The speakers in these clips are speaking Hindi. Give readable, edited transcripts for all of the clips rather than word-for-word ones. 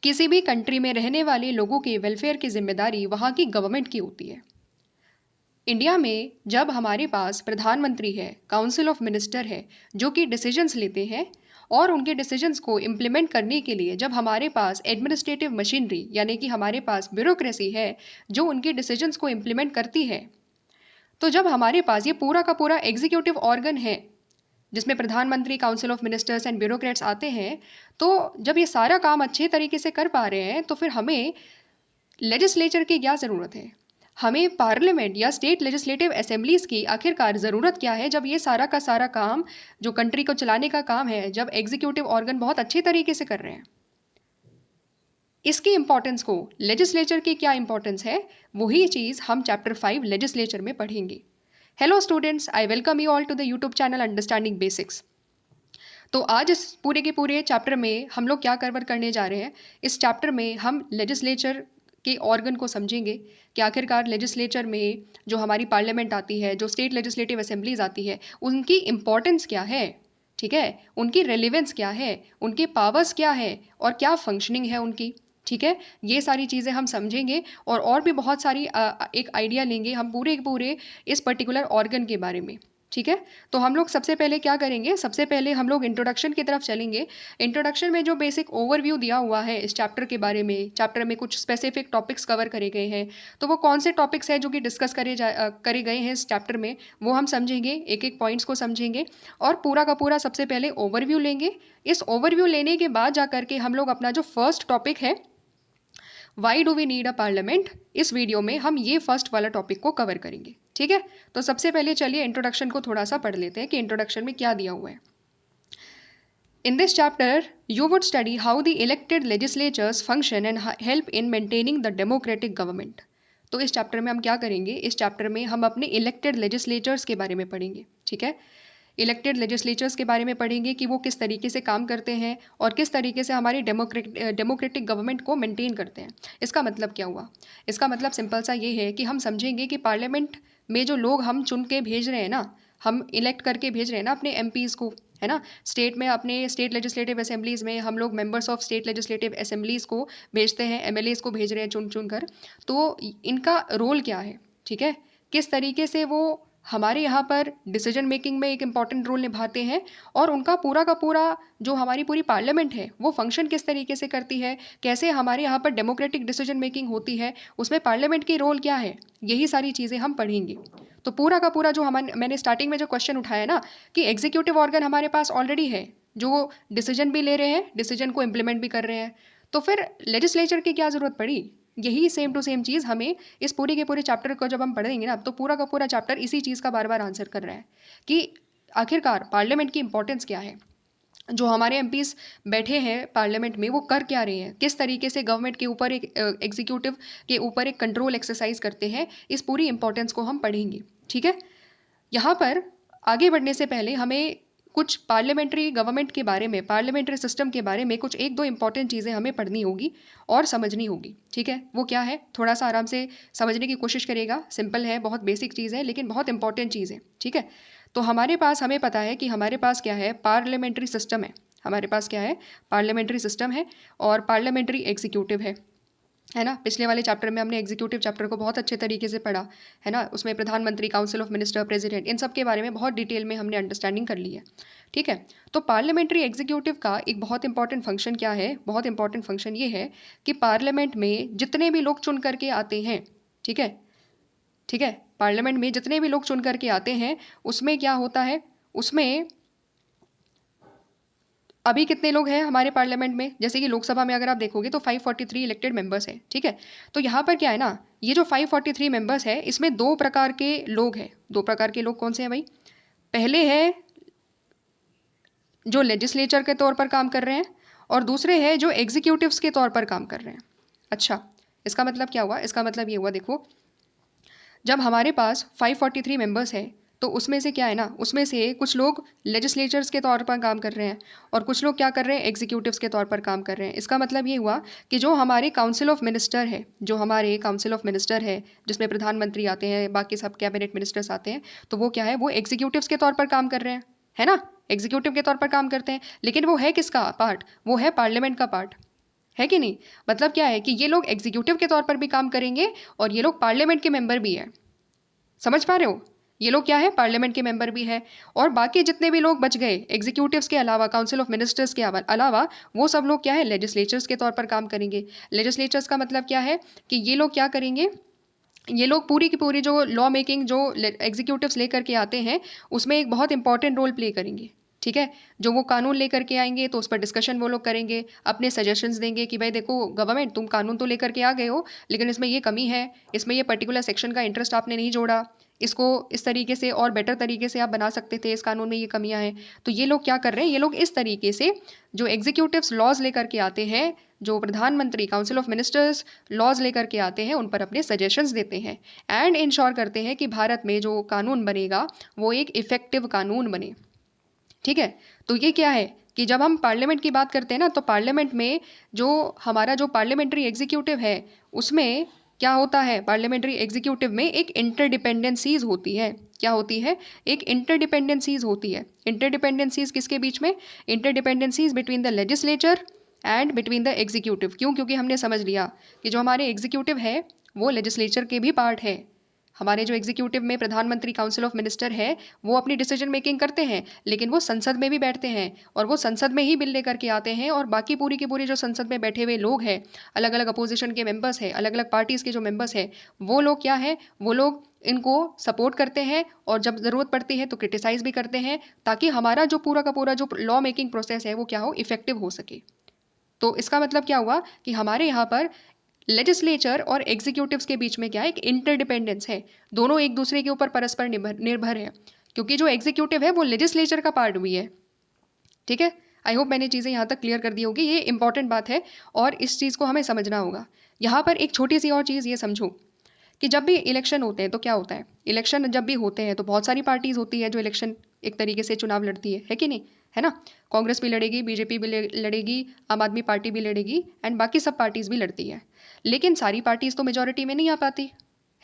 किसी भी कंट्री में रहने वाले लोगों के वेलफेयर की जिम्मेदारी वहाँ की गवर्नमेंट की होती है। इंडिया में जब हमारे पास प्रधानमंत्री है, काउंसिल ऑफ मिनिस्टर है, जो कि डिसीजंस लेते हैं, और उनके डिसीजंस को इम्प्लीमेंट करने के लिए जब हमारे पास एडमिनिस्ट्रेटिव मशीनरी यानी कि हमारे पास ब्यूरोक्रेसी है जो उनके डिसीजंस को इम्प्लीमेंट करती है, तो जब हमारे पास ये पूरा का पूरा एग्जीक्यूटिव ऑर्गन है जिसमें प्रधानमंत्री, council of ministers and bureaucrats आते हैं, तो जब ये सारा काम अच्छे तरीके से कर पा रहे हैं तो फिर हमें लेजिस्लेचर की क्या ज़रूरत है? हमें पार्लियामेंट या स्टेट लेजिस्लेटिव असेंबलीज़ की आखिरकार ज़रूरत क्या है जब ये सारा का सारा काम जो कंट्री को चलाने का काम है, जब एग्जीक्यूटिव ऑर्गन बहुत अच्छे तरीके से कर रहे हैं? इसकी इंपॉर्टेंस को, लेजिस्लेचर की क्या इंपॉर्टेंस है, वही चीज़ हम चैप्टर 5 लेजिस्लेचर में पढ़ेंगे। Hello students, I welcome you all to the YouTube channel Understanding Basics. तो आज इस पूरे के पूरे चैप्टर में हम लोग क्या कवर करने जा रहे हैं? इस चैप्टर में हम लेजिस्लेचर के ऑर्गन को समझेंगे कि आखिरकार लेजिस्लेचर में जो हमारी पार्लियामेंट आती है, जो स्टेट लेजिस्लेटिव असेंबलीज आती है, उनकी इम्पॉर्टेंस क्या है, ठीक है, उनकी रेलिवेंस क्या है, उनके पावर्स क्या है और क्या फंक्शनिंग है उनकी, ठीक है। ये सारी चीज़ें हम समझेंगे और भी बहुत सारी एक आइडिया लेंगे हम पूरे के पूरे इस पर्टिकुलर ऑर्गन के बारे में, ठीक है। तो हम लोग सबसे पहले क्या करेंगे, सबसे पहले हम लोग इंट्रोडक्शन की तरफ चलेंगे। इंट्रोडक्शन में जो बेसिक ओवरव्यू दिया हुआ है इस चैप्टर के बारे में, चैप्टर में कुछ स्पेसिफिक टॉपिक्स कवर करे गए हैं, तो वो कौन से टॉपिक्स हैं जो कि डिस्कस करे गए हैं इस चैप्टर में, वो हम समझेंगे, एक एक पॉइंट्स को समझेंगे और पूरा का पूरा सबसे पहले ओवरव्यू लेंगे। इस ओवरव्यू लेने के बाद जा करके हम लोग अपना जो फर्स्ट टॉपिक है, why do we need a parliament, इस वीडियो में हम ये फर्स्ट वाला टॉपिक को कवर करेंगे, ठीक है। तो सबसे पहले चलिए इंट्रोडक्शन को थोड़ा सा पढ़ लेते हैं कि इंट्रोडक्शन में क्या दिया हुआ है। In this chapter you would study how the elected legislatures function and help in maintaining the democratic government. तो इस चैप्टर में हम क्या करेंगे, इस चैप्टर में हम अपने इलेक्टेड लेजिस्लेचर्स के बारे में पढ़ेंगे, ठीक है। इलेक्टेड लेजिस्लेचर्स के बारे में पढ़ेंगे कि वो किस तरीके से काम करते हैं और किस तरीके से हमारी डेमोक्रेटिक गवर्नमेंट को मेंटेन करते हैं। इसका मतलब क्या हुआ? इसका मतलब सिंपल सा ये है कि हम समझेंगे कि पार्लियामेंट में जो लोग हम चुन के भेज रहे हैं ना, हम इलेक्ट करके भेज रहे हैं ना अपने एमपीज़ को, है ना, स्टेट में अपने स्टेट लेजिस्लेटिव असेंबलीज़ में हम लोग members of state legislative assemblies को भेजते हैं, एमएलएज़ को भेज रहे हैं चुन चुन कर, तो इनका रोल क्या है, ठीक है, किस तरीके से वो हमारे यहाँ पर डिसीजन मेकिंग में एक इम्पॉर्टेंट रोल निभाते हैं और उनका पूरा का पूरा जो हमारी पूरी पार्लियामेंट है वो फंक्शन किस तरीके से करती है, कैसे हमारे यहाँ पर डेमोक्रेटिक डिसीजन मेकिंग होती है, उसमें पार्लियामेंट की रोल क्या है, यही सारी चीज़ें हम पढ़ेंगे। तो पूरा का पूरा जो मैंने स्टार्टिंग में जो क्वेश्चन उठाया ना कि एग्जीक्यूटिव ऑर्गन हमारे पास ऑलरेडी है जो डिसीजन भी ले रहे हैं, डिसीजन को इम्प्लीमेंट भी कर रहे हैं, तो फिर लेजिस्लेचर की क्या ज़रूरत पड़ी? यही सेम टू सेम चीज़ हमें इस पूरे के पूरे चैप्टर को जब हम पढ़ेंगे ना, तो पूरा का पूरा चैप्टर इसी चीज़ का बार बार आंसर कर रहा है कि आखिरकार पार्लियामेंट की इंपॉर्टेंस क्या है, जो हमारे एमपीज बैठे हैं पार्लियामेंट में वो कर क्या रहे हैं, किस तरीके से गवर्नमेंट के ऊपर एक एग्जीक्यूटिव के ऊपर एक कंट्रोल एक्सरसाइज करते हैं, इस पूरी इंपॉर्टेंस को हम पढ़ेंगे, ठीक है। यहाँ पर आगे बढ़ने से पहले हमें कुछ पार्लियामेंट्री गवर्नमेंट के बारे में, पार्लियामेंट्री सिस्टम के बारे में कुछ एक दो इंपॉर्टेंट चीज़ें हमें पढ़नी होगी और समझनी होगी, ठीक है। वो क्या है, थोड़ा सा आराम से समझने की कोशिश करिएगा, सिंपल है, बहुत बेसिक चीज़ है लेकिन बहुत इंपॉर्टेंट चीज़ है, ठीक है। तो हमारे पास, हमें पता है कि हमारे पास क्या है, पार्लियामेंट्री सिस्टम है, हमारे पास क्या है, पार्लियामेंट्री सिस्टम है और पार्लियामेंट्री एग्जीक्यूटिव है ना। पिछले वाले चैप्टर में हमने एग्जीक्यूटिव चैप्टर को बहुत अच्छे तरीके से पढ़ा है ना, उसमें प्रधानमंत्री, काउंसिल ऑफ मिनिस्टर, प्रेसिडेंट, इन सब के बारे में बहुत डिटेल में हमने अंडरस्टैंडिंग कर ली है, ठीक है। तो पार्लियामेंट्री एग्जीक्यूटिव का एक बहुत इंपॉर्टेंट फंक्शन क्या है, बहुत इंपॉर्टेंट फंक्शन ये है कि पार्लियामेंट में जितने भी लोग चुन करके आते हैं, ठीक है, ठीक है, पार्लियामेंट में जितने भी लोग चुन करके आते हैं उसमें क्या होता है, उसमें अभी कितने लोग हैं हमारे पार्लियामेंट में, जैसे कि लोकसभा में अगर आप देखोगे तो 543 इलेक्टेड मेंबर्स हैं, ठीक है। तो यहाँ पर क्या है ना, ये जो 543 मेंबर्स है इसमें दो प्रकार के लोग हैं। दो प्रकार के लोग कौन से हैं भाई? पहले है जो लेजिस्लेचर के तौर पर काम कर रहे हैं और दूसरे हैं जो एग्जीक्यूटिव्स के तौर पर काम कर रहे हैं। अच्छा, इसका मतलब क्या हुआ? इसका मतलब ये हुआ, देखो, जब हमारे पास 543 मेंबर्स हैं तो उसमें से क्या है ना, उसमें से कुछ लोग लेजिस्लेचर्स के तौर पर काम कर रहे हैं और कुछ लोग क्या कर रहे हैं, एग्जीक्यूटिव्स के तौर पर काम कर रहे हैं। इसका मतलब ये हुआ कि जो हमारे काउंसिल ऑफ मिनिस्टर है, जो हमारे काउंसिल ऑफ मिनिस्टर है जिसमें प्रधानमंत्री आते हैं, बाकी सब कैबिनेट मिनिस्टर्स आते हैं, तो वो क्या है, वो एग्जीक्यूटिव्स के तौर पर काम कर रहे हैं, है ना, एग्जीक्यूटिव के तौर पर काम करते हैं। लेकिन वो है किसका पार्ट? वो है पार्लियामेंट का पार्ट, है कि नहीं? मतलब क्या है कि ये लोग एग्जीक्यूटिव के तौर पर भी काम करेंगे और ये लोग पार्लियामेंट के मेंबर भी हैं। समझ पा रहे हो? ये लोग क्या है, पार्लियामेंट के मेंबर भी है। और बाकी जितने भी लोग बच गए एग्जीक्यूटिव्स के अलावा, काउंसिल ऑफ मिनिस्टर्स के अलावा, वो सब लोग क्या है, लेजिस्लेचर्स के तौर पर काम करेंगे। लेजिस्लेचर्स का मतलब क्या है कि ये लोग क्या करेंगे, ये लोग पूरी की पूरी जो लॉ मेकिंग जो एग्जीक्यूटिव्स लेकर के आते हैं उसमें एक बहुत इंपॉर्टेंट रोल प्ले करेंगे। ठीक है, जो वो कानून लेकर के आएंगे तो उस पर डिस्कशन वो लोग करेंगे, अपने सजेशंस देंगे कि भाई देखो गवर्नमेंट, तुम कानून तो लेकर के आ गए हो लेकिन इसमें ये कमी है, इसमें ये पर्टिकुलर सेक्शन का इंटरेस्ट आपने नहीं जोड़ा, इसको इस तरीके से और बेटर तरीके से आप बना सकते थे, इस कानून में ये कमियां हैं। तो ये लोग क्या कर रहे हैं, ये लोग इस तरीके से जो एग्जीक्यूटिव्स लॉज लेकर के आते हैं, जो प्रधानमंत्री काउंसिल ऑफ मिनिस्टर्स लॉज लेकर के आते हैं, उन पर अपने सजेशंस देते हैं एंड इंश्योर करते हैं कि भारत में जो कानून बनेगा वो एक इफ़ेक्टिव कानून बने। ठीक है, तो ये क्या है कि जब हम पार्लियामेंट की बात करते हैं ना, तो पार्लियामेंट में जो हमारा जो पार्लियामेंट्री एग्जीक्यूटिव है उसमें क्या होता है, पार्लियामेंट्री एग्जीक्यूटिव में एक इंटरडिपेंडेंसीज होती है। क्या होती है, एक इंटरडिपेंडेंसीज होती है। इंटरडिपेंडेंसीज किसके बीच में, interdependencies between the legislature and between the executive. क्यों? क्योंकि हमने समझ लिया कि जो हमारे एग्जीक्यूटिव है वो लेजिस्लेचर के भी पार्ट है। हमारे जो एग्जीक्यूटिव में प्रधानमंत्री काउंसिल ऑफ मिनिस्टर है वो अपनी डिसीजन मेकिंग करते हैं, लेकिन वो संसद में भी बैठते हैं और वो संसद में ही बिल लेकर के आते हैं। और बाकी पूरी की पूरी जो संसद में बैठे हुए लोग हैं, अलग अलग अपोजिशन के मेंबर्स हैं, अलग अलग पार्टीज़ के जो मेंबर्स हैं, वो लोग क्या है, वो लोग इनको सपोर्ट करते हैं और जब ज़रूरत पड़ती है तो क्रिटिसाइज़ भी करते हैं, ताकि हमारा जो पूरा का पूरा जो लॉ मेकिंग प्रोसेस है वो क्या हो, इफेक्टिव हो सके। तो इसका मतलब क्या हुआ कि हमारे यहाँ पर लेजिस्लेचर और एग्जीक्यूटिव्स के बीच में क्या है, एक इंटरडिपेंडेंस है। दोनों एक दूसरे के ऊपर परस्पर निर्भर है, क्योंकि जो एग्जीक्यूटिव है वो लेजिस्लेचर का पार्ट भी है। ठीक है, आई होप मैंने चीज़ें यहाँ तक क्लियर कर दी होगी। ये इंपॉर्टेंट बात है और इस चीज़ को हमें समझना होगा। यहाँ पर एक छोटी सी और चीज़ ये समझो कि जब भी इलेक्शन होते हैं तो क्या होता है, इलेक्शन जब भी होते हैं तो बहुत सारी पार्टीज़ होती है जो इलेक्शन एक तरीके से चुनाव लड़ती है कि नहीं, है ना? कांग्रेस भी लड़ेगी, बीजेपी भी लड़ेगी, आम आदमी पार्टी भी लड़ेगी एंड बाकी सब पार्टीज़ भी लड़ती है। लेकिन सारी पार्टीज़ तो मेजॉरिटी में नहीं आ पाती,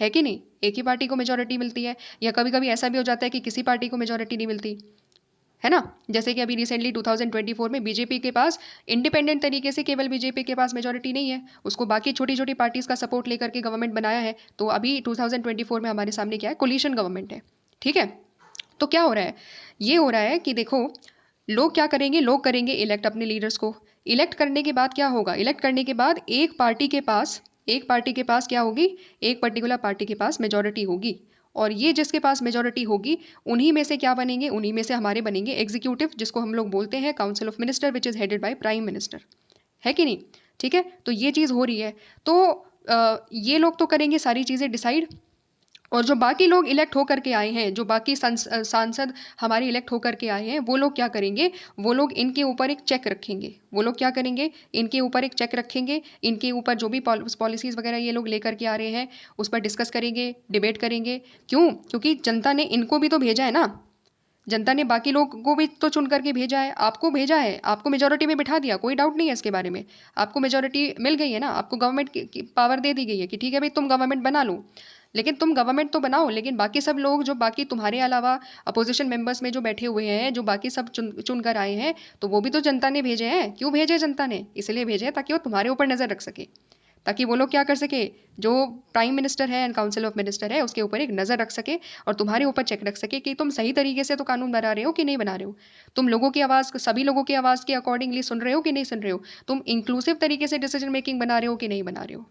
है कि नहीं? एक ही पार्टी को मेजॉरिटी मिलती है, या कभी कभी ऐसा भी हो जाता है कि किसी पार्टी को मेजॉरिटी नहीं मिलती, है ना? जैसे कि अभी रिसेंटली 2024 में बीजेपी के पास इंडिपेंडेंट तरीके से केवल बीजेपी के पास मेजॉरिटी नहीं है, उसको बाकी छोटी छोटी पार्टीज़ का सपोर्ट लेकर के गवर्नमेंट बनाया है। तो अभी 2024 में हमारे सामने क्या है, कोलिशन गवर्नमेंट है। ठीक है, तो क्या हो रहा है, ये हो रहा है कि देखो लोग क्या करेंगे, लोग करेंगे इलेक्ट अपने लीडर्स को। इलेक्ट करने के बाद क्या होगा, इलेक्ट करने के बाद एक पार्टी के पास क्या होगी, एक पर्टिकुलर पार्टी के पास मेजॉरिटी होगी, और ये जिसके पास मेजॉरिटी होगी उन्हीं में से क्या बनेंगे, उन्हीं में से हमारे बनेंगे एग्जीक्यूटिव, जिसको हम लोग बोलते हैं council of minister, which is headed by prime minister, है कि नहीं? ठीक है, तो ये चीज़ हो रही है। तो ये लोग तो करेंगे सारी चीज़ें डिसाइड, और जो बाकी लोग इलेक्ट होकर के आए हैं, जो बाकी सांसद हमारे इलेक्ट होकर के आए हैं, वो लोग क्या करेंगे, वो लोग इनके ऊपर एक चेक रखेंगे। वो लोग क्या करेंगे, इनके ऊपर एक चेक रखेंगे, इनके ऊपर जो भी पॉलिसीज़ वगैरह ये लोग लेकर के आ रहे हैं उस पर डिस्कस करेंगे, डिबेट करेंगे। क्यों? क्योंकि जनता ने इनको भी तो भेजा है ना, जनता ने बाकी लोग को भी तो चुन करके भेजा है, आपको भेजा है, आपको मेजोरिटी में बिठा दिया, कोई डाउट नहीं है इसके बारे में। आपको मेजोरिटी मिल गई है ना, आपको गवर्नमेंट की पावर दे दी गई है कि ठीक है भाई तुम गवर्नमेंट बना लो। लेकिन तुम गवर्नमेंट तो बनाओ, लेकिन बाकी सब लोग जो बाकी तुम्हारे अलावा अपोजिशन मेंबर्स में जो बैठे हुए हैं, जो बाकी सब चुन कर आए हैं, तो वो भी तो जनता ने भेजे हैं। क्यों भेजे जनता ने? इसलिए भेजे हैं ताकि वो तुम्हारे ऊपर नज़र रख सके, ताकि वो लोग क्या कर सके, जो प्राइम मिनिस्टर है एंड काउंसिल ऑफ मिनिस्टर है उसके ऊपर एक नज़र रख सके और तुम्हारे ऊपर चेक रख सके कि तुम सही तरीके से तो कानून बना रहे हो कि नहीं बना रहे हो, तुम लोगों की आवाज़, सभी लोगों की आवाज़ के अकॉर्डिंगली सुन रहे हो कि नहीं सुन रहे हो, तुम इंक्लूसिव तरीके से डिसीजन मेकिंग बना रहे हो कि नहीं बना रहे हो।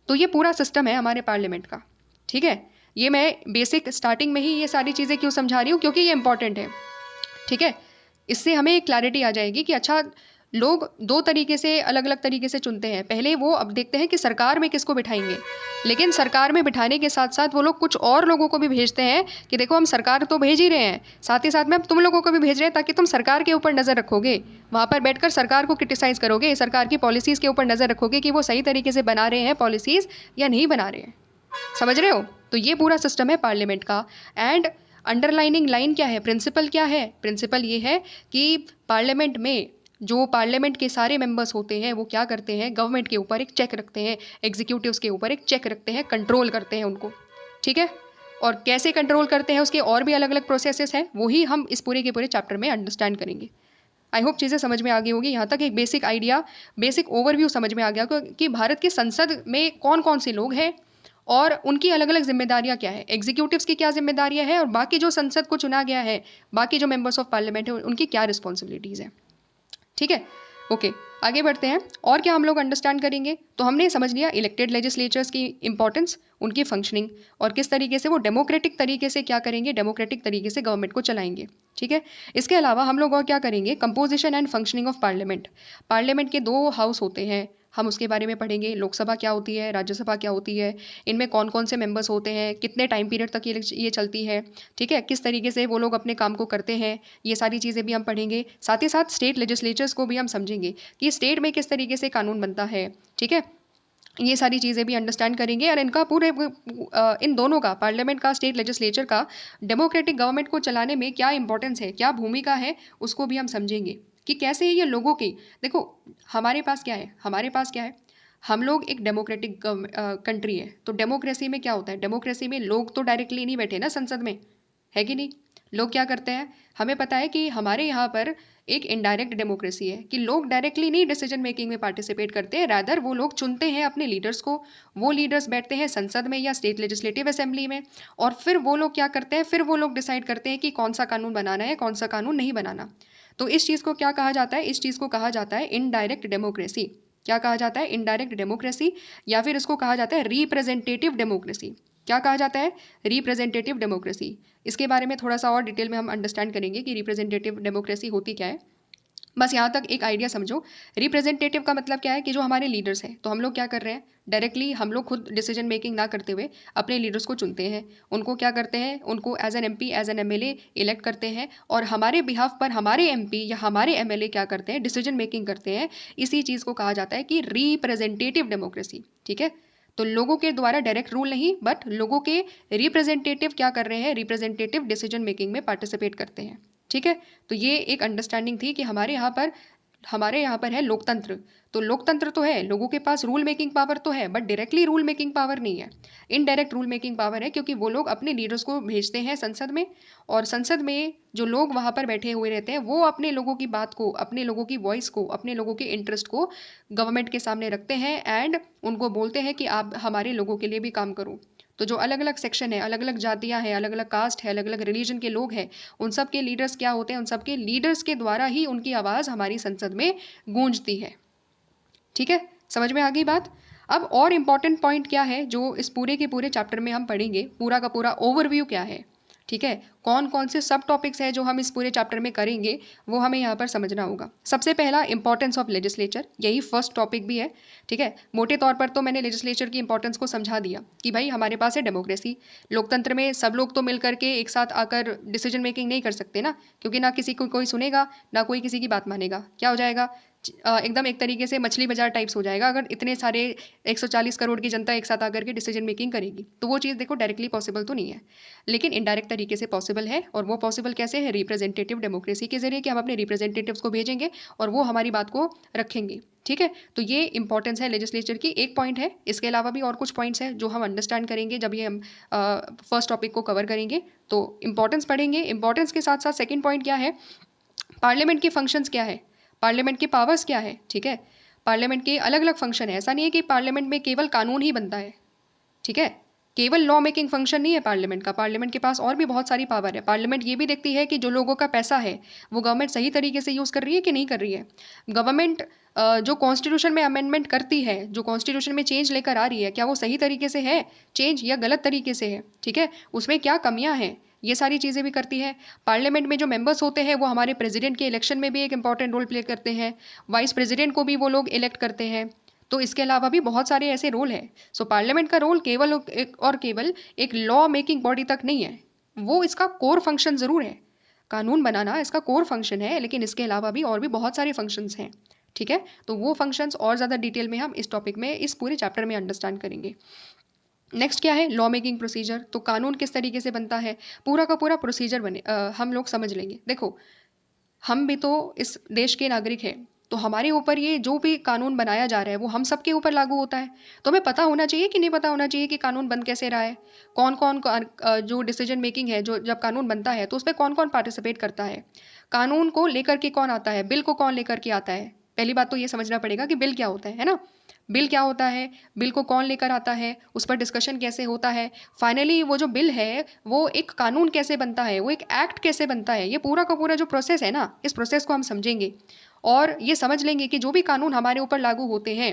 तो ये पूरा सिस्टम है हमारे पार्लियामेंट का। ठीक है, ये मैं बेसिक स्टार्टिंग में ही ये सारी चीज़ें क्यों समझा रही हूँ, क्योंकि ये इंपॉर्टेंट है। ठीक है, इससे हमें क्लैरिटी आ जाएगी कि अच्छा लोग दो तरीके से, अलग अलग तरीके से चुनते हैं। पहले वो अब देखते हैं कि सरकार में किसको बिठाएंगे, लेकिन सरकार में बिठाने के साथ साथ वो लोग कुछ और लोगों को भी भेजते हैं कि देखो हम सरकार तो भेज ही रहे हैं, साथ ही साथ में हम तुम लोगों को भी भेज रहे हैं, ताकि तुम सरकार के ऊपर नज़र रखोगे, वहाँ पर बैठकर सरकार को क्रिटिसाइज़ करोगे, सरकार की पॉलिसीज़ के ऊपर नज़र रखोगे कि वो सही तरीके से बना रहे हैं पॉलिसीज़ या नहीं बना रहे हैं। समझ रहे हो? तो ये पूरा सिस्टम है पार्लियामेंट का। एंड अंडरलाइनिंग लाइन क्या है, प्रिंसिपल क्या है, प्रिंसिपल ये है कि पार्लियामेंट में जो पार्लियामेंट के सारे मेंबर्स होते हैं वो क्या करते हैं, गवर्नमेंट के ऊपर एक चेक रखते हैं, एग्जीक्यूटिव्स के ऊपर एक चेक रखते हैं, कंट्रोल करते हैं उनको। ठीक है, और कैसे कंट्रोल करते हैं उसके और भी अलग अलग प्रोसेसेस हैं, वही हम इस पूरे के पूरे चैप्टर में अंडरस्टैंड करेंगे। आई होप चीज़ें समझ में आ गई होगी। यहाँ तक एक बेसिक आइडिया, बेसिक ओवरव्यू समझ में आ गया कि भारत की संसद में कौन कौन से लोग हैं और उनकी अलग अलग जिम्मेदारियां क्या है, एग्जीक्यूटिव्स की क्या जिम्मेदारियां हैं और बाकी जो संसद को चुना गया है, बाकी जो मेंबर्स ऑफ पार्लियामेंट है, उनकी क्या रिस्पॉन्सिबिलिटीज़ हैं। ठीक है, ओके, आगे बढ़ते हैं। और क्या हम लोग अंडरस्टैंड करेंगे, तो हमने समझ लिया इलेक्टेड लेजिस्लेचर्स की इंपॉर्टेंस, उनकी फंक्शनिंग और किस तरीके से वो डेमोक्रेटिक तरीके से क्या करेंगे, डेमोक्रेटिक तरीके से गवर्नमेंट को चलाएंगे। ठीक है, इसके अलावा हम लोग और क्या करेंगे, composition and functioning of parliament. Parliament के 2 हाउस होते हैं, हम उसके बारे में पढ़ेंगे। लोकसभा क्या होती है, राज्यसभा क्या होती है, इनमें कौन कौन से मेंबर्स होते हैं, कितने टाइम पीरियड तक ये चलती है। ठीक है, किस तरीके से वो लोग अपने काम को करते हैं, ये सारी चीज़ें भी हम पढ़ेंगे। साथ ही साथ स्टेट लेजिस्लेचर्स को भी हम समझेंगे कि स्टेट में किस तरीके से कानून बनता है। ठीक है, ये सारी चीज़ें भी अंडरस्टैंड करेंगे और इनका पूरे इन दोनों का, पार्लियामेंट का, स्टेट लेजिस्लेचर का, डेमोक्रेटिक गवर्नमेंट को चलाने में क्या इंपॉर्टेंस है, क्या भूमिका है, उसको भी हम समझेंगे कि कैसे ये लोगों की, देखो हमारे पास क्या है, हमारे पास क्या है, हम लोग एक डेमोक्रेटिक कंट्री है। तो डेमोक्रेसी में क्या होता है, डेमोक्रेसी में लोग तो डायरेक्टली नहीं बैठे ना संसद में, है कि नहीं। लोग क्या करते हैं, हमें पता है कि हमारे यहाँ पर एक इनडायरेक्ट डेमोक्रेसी है कि लोग डायरेक्टली नहीं डिसीजन मेकिंग में पार्टिसिपेट करते हैं, रादर वो लोग चुनते हैं अपने लीडर्स को। वो लीडर्स बैठते हैं संसद में या स्टेट लेजिस्लेटिव असेंबली में और फिर वो लोग क्या करते हैं, फिर वो लोग डिसाइड करते हैं कि कौन सा कानून बनाना है, कौन सा कानून नहीं बनाना। तो इस चीज़ को क्या कहा जाता है, इस चीज़ को कहा जाता है इनडायरेक्ट डेमोक्रेसी। क्या कहा जाता है, इनडायरेक्ट डेमोक्रेसी, या फिर इसको कहा जाता है रिप्रेजेंटेटिव डेमोक्रेसी। क्या कहा जाता है, रिप्रेजेंटेटिव डेमोक्रेसी। इसके बारे में थोड़ा सा और डिटेल में हम अंडरस्टैंड करेंगे कि रिप्रेजेंटेटिव डेमोक्रेसी होती क्या है। बस यहाँ तक एक आइडिया समझो। रिप्रेजेंटेटिव का मतलब क्या है कि जो हमारे लीडर्स हैं, तो हम लोग क्या कर रहे हैं, डायरेक्टली हम लोग खुद डिसीजन मेकिंग ना करते हुए अपने लीडर्स को चुनते हैं। उनको क्या करते हैं, उनको as an MP, as an MLA elect करते हैं और हमारे बिहाफ पर हमारे एमपी या हमारे एमएलए क्या करते हैं, डिसीजन मेकिंग करते हैं। इसी चीज़ को कहा जाता है कि रिप्रेजेंटेटिव डेमोक्रेसी। ठीक है, तो लोगों के द्वारा डायरेक्ट रूल नहीं, बट लोगों के रिप्रेजेंटेटिव क्या कर रहे हैं, रिप्रेजेंटेटिव डिसीजन मेकिंग में पार्टिसिपेट करते हैं। ठीक है, तो ये एक अंडरस्टैंडिंग थी कि हमारे यहाँ पर है लोकतंत्र। तो लोकतंत्र तो है, लोगों के पास रूल मेकिंग पावर तो है, but directly rule making power नहीं है, इनडायरेक्ट रूल मेकिंग पावर है, क्योंकि वो लोग अपने लीडर्स को भेजते हैं संसद में और संसद में जो लोग वहाँ पर बैठे हुए रहते हैं वो अपने लोगों की बात को, अपने लोगों की वॉइस को, अपने लोगों के इंटरेस्ट को गवर्नमेंट के सामने रखते हैं एंड उनको बोलते हैं कि आप हमारे लोगों के लिए भी काम करो। तो जो अलग अलग सेक्शन है, अलग अलग जातियाँ हैं, अलग अलग कास्ट है, अलग अलग रिलीजन के लोग हैं, उन सब के लीडर्स क्या होते हैं, उन सब के लीडर्स के द्वारा ही उनकी आवाज़ हमारी संसद में गूंजती है। ठीक है, समझ में आ गई बात। अब और इम्पॉर्टेंट पॉइंट क्या है जो इस पूरे के पूरे चैप्टर में हम पढ़ेंगे, पूरा का पूरा ओवरव्यू क्या है। ठीक है, कौन कौन से सब टॉपिक्स हैं जो हम इस पूरे चैप्टर में करेंगे, वो हमें यहाँ पर समझना होगा। सबसे पहला इंपॉर्टेंस ऑफ लेजिस्लेचर, यही फर्स्ट टॉपिक भी है। ठीक है, मोटे तौर पर तो मैंने लेजिस्लेचर की इंपॉर्टेंस को समझा दिया कि भाई हमारे पास है डेमोक्रेसी। लोकतंत्र में सब लोग तो मिल करके एक साथ आकर डिसीजन मेकिंग नहीं कर सकते ना, क्योंकि ना किसी को कोई सुनेगा, ना कोई किसी की बात मानेगा। क्या हो जाएगा, एकदम एक तरीके से मछली बाजार टाइप्स हो जाएगा अगर इतने सारे 140 करोड़ की जनता एक साथ आकर के डिसीजन मेकिंग करेगी। तो वो चीज़ देखो डायरेक्टली पॉसिबल तो नहीं है, लेकिन इनडायरेक्ट तरीके से पॉसिबल है। और वो पॉसिबल कैसे है, रिप्रेजेंटेटिव डेमोक्रेसी के जरिए कि हम अपने रिप्रेजेंटेटिव्स को भेजेंगे और वो हमारी बात को रखेंगे। ठीक है, तो ये इंपॉर्टेंस है लेजिस्लेचर की, एक पॉइंट है। इसके अलावा भी और कुछ पॉइंट्स हैं जो हम अंडरस्टैंड करेंगे जब ये हम फर्स्ट टॉपिक को कवर करेंगे। तो इंपॉर्टेंस पढ़ेंगे, इंपॉर्टेंस के साथ साथ सेकेंड पॉइंट क्या है, पार्लियामेंट के फंक्शंस क्या है, पार्लियामेंट के पावर्स क्या है। ठीक है, पार्लियामेंट के अलग अलग फंक्शन है, ऐसा नहीं है कि पार्लियामेंट में केवल कानून ही बनता है। ठीक है, केवल लॉ मेकिंग फंक्शन नहीं है पार्लियामेंट का, पार्लियामेंट के पास और भी बहुत सारी पावर है। पार्लियामेंट ये भी देखती है कि जो लोगों का पैसा है वो गवर्नमेंट सही तरीके से यूज़ कर रही है कि नहीं कर रही है। गवर्नमेंट जो कॉन्स्टिट्यूशन में अमेंडमेंट करती है, जो कॉन्स्टिट्यूशन में चेंज लेकर आ रही है, क्या वो सही तरीके से है चेंज या गलत तरीके से है। ठीक है, उसमें क्या कमियां हैं, ये सारी चीज़ें भी करती है। पार्लियामेंट में जो मेंबर्स होते हैं वो हमारे प्रेसिडेंट के इलेक्शन में भी एक इंपॉर्टेंट रोल प्ले करते हैं, वाइस प्रेसिडेंट को भी वो लोग इलेक्ट करते हैं। तो इसके अलावा भी बहुत सारे ऐसे रोल हैं। सो पार्लियामेंट का रोल केवल एक लॉ मेकिंग बॉडी तक नहीं है, वो इसका कोर फंक्शन ज़रूर है। कानून बनाना इसका कोर फंक्शन है, लेकिन इसके अलावा भी और भी बहुत सारे फंक्शंस हैं। ठीक है, तो वो फंक्शंस और ज़्यादा डिटेल में हम इस टॉपिक में, इस पूरे चैप्टर में अंडरस्टैंड करेंगे। नेक्स्ट क्या है, लॉ मेकिंग प्रोसीजर। तो कानून किस तरीके से बनता है, पूरा का पूरा प्रोसीजर हम लोग समझ लेंगे। देखो हम भी तो इस देश के नागरिक हैं, तो हमारे ऊपर ये जो भी कानून बनाया जा रहा है वो हम सब के ऊपर लागू होता है। तो हमें पता होना चाहिए कि नहीं पता होना चाहिए कि कानून बन कैसे रहा है, कौन कौन जो डिसीजन मेकिंग है, जो जब कानून बनता है तो उसमें कौन कौन पार्टिसिपेट करता है, कानून को लेकर के कौन आता है, बिल को कौन लेकर के आता है। पहली बात तो ये समझना पड़ेगा कि बिल क्या होता है ना, बिल क्या होता है, बिल को कौन लेकर आता है, उस पर डिस्कशन कैसे होता है, फाइनली वो जो बिल है वो एक कानून कैसे बनता है, वो एक एक्ट कैसे बनता है। ये पूरा का पूरा जो प्रोसेस है ना, इस प्रोसेस को हम समझेंगे और ये समझ लेंगे कि जो भी कानून हमारे ऊपर लागू होते हैं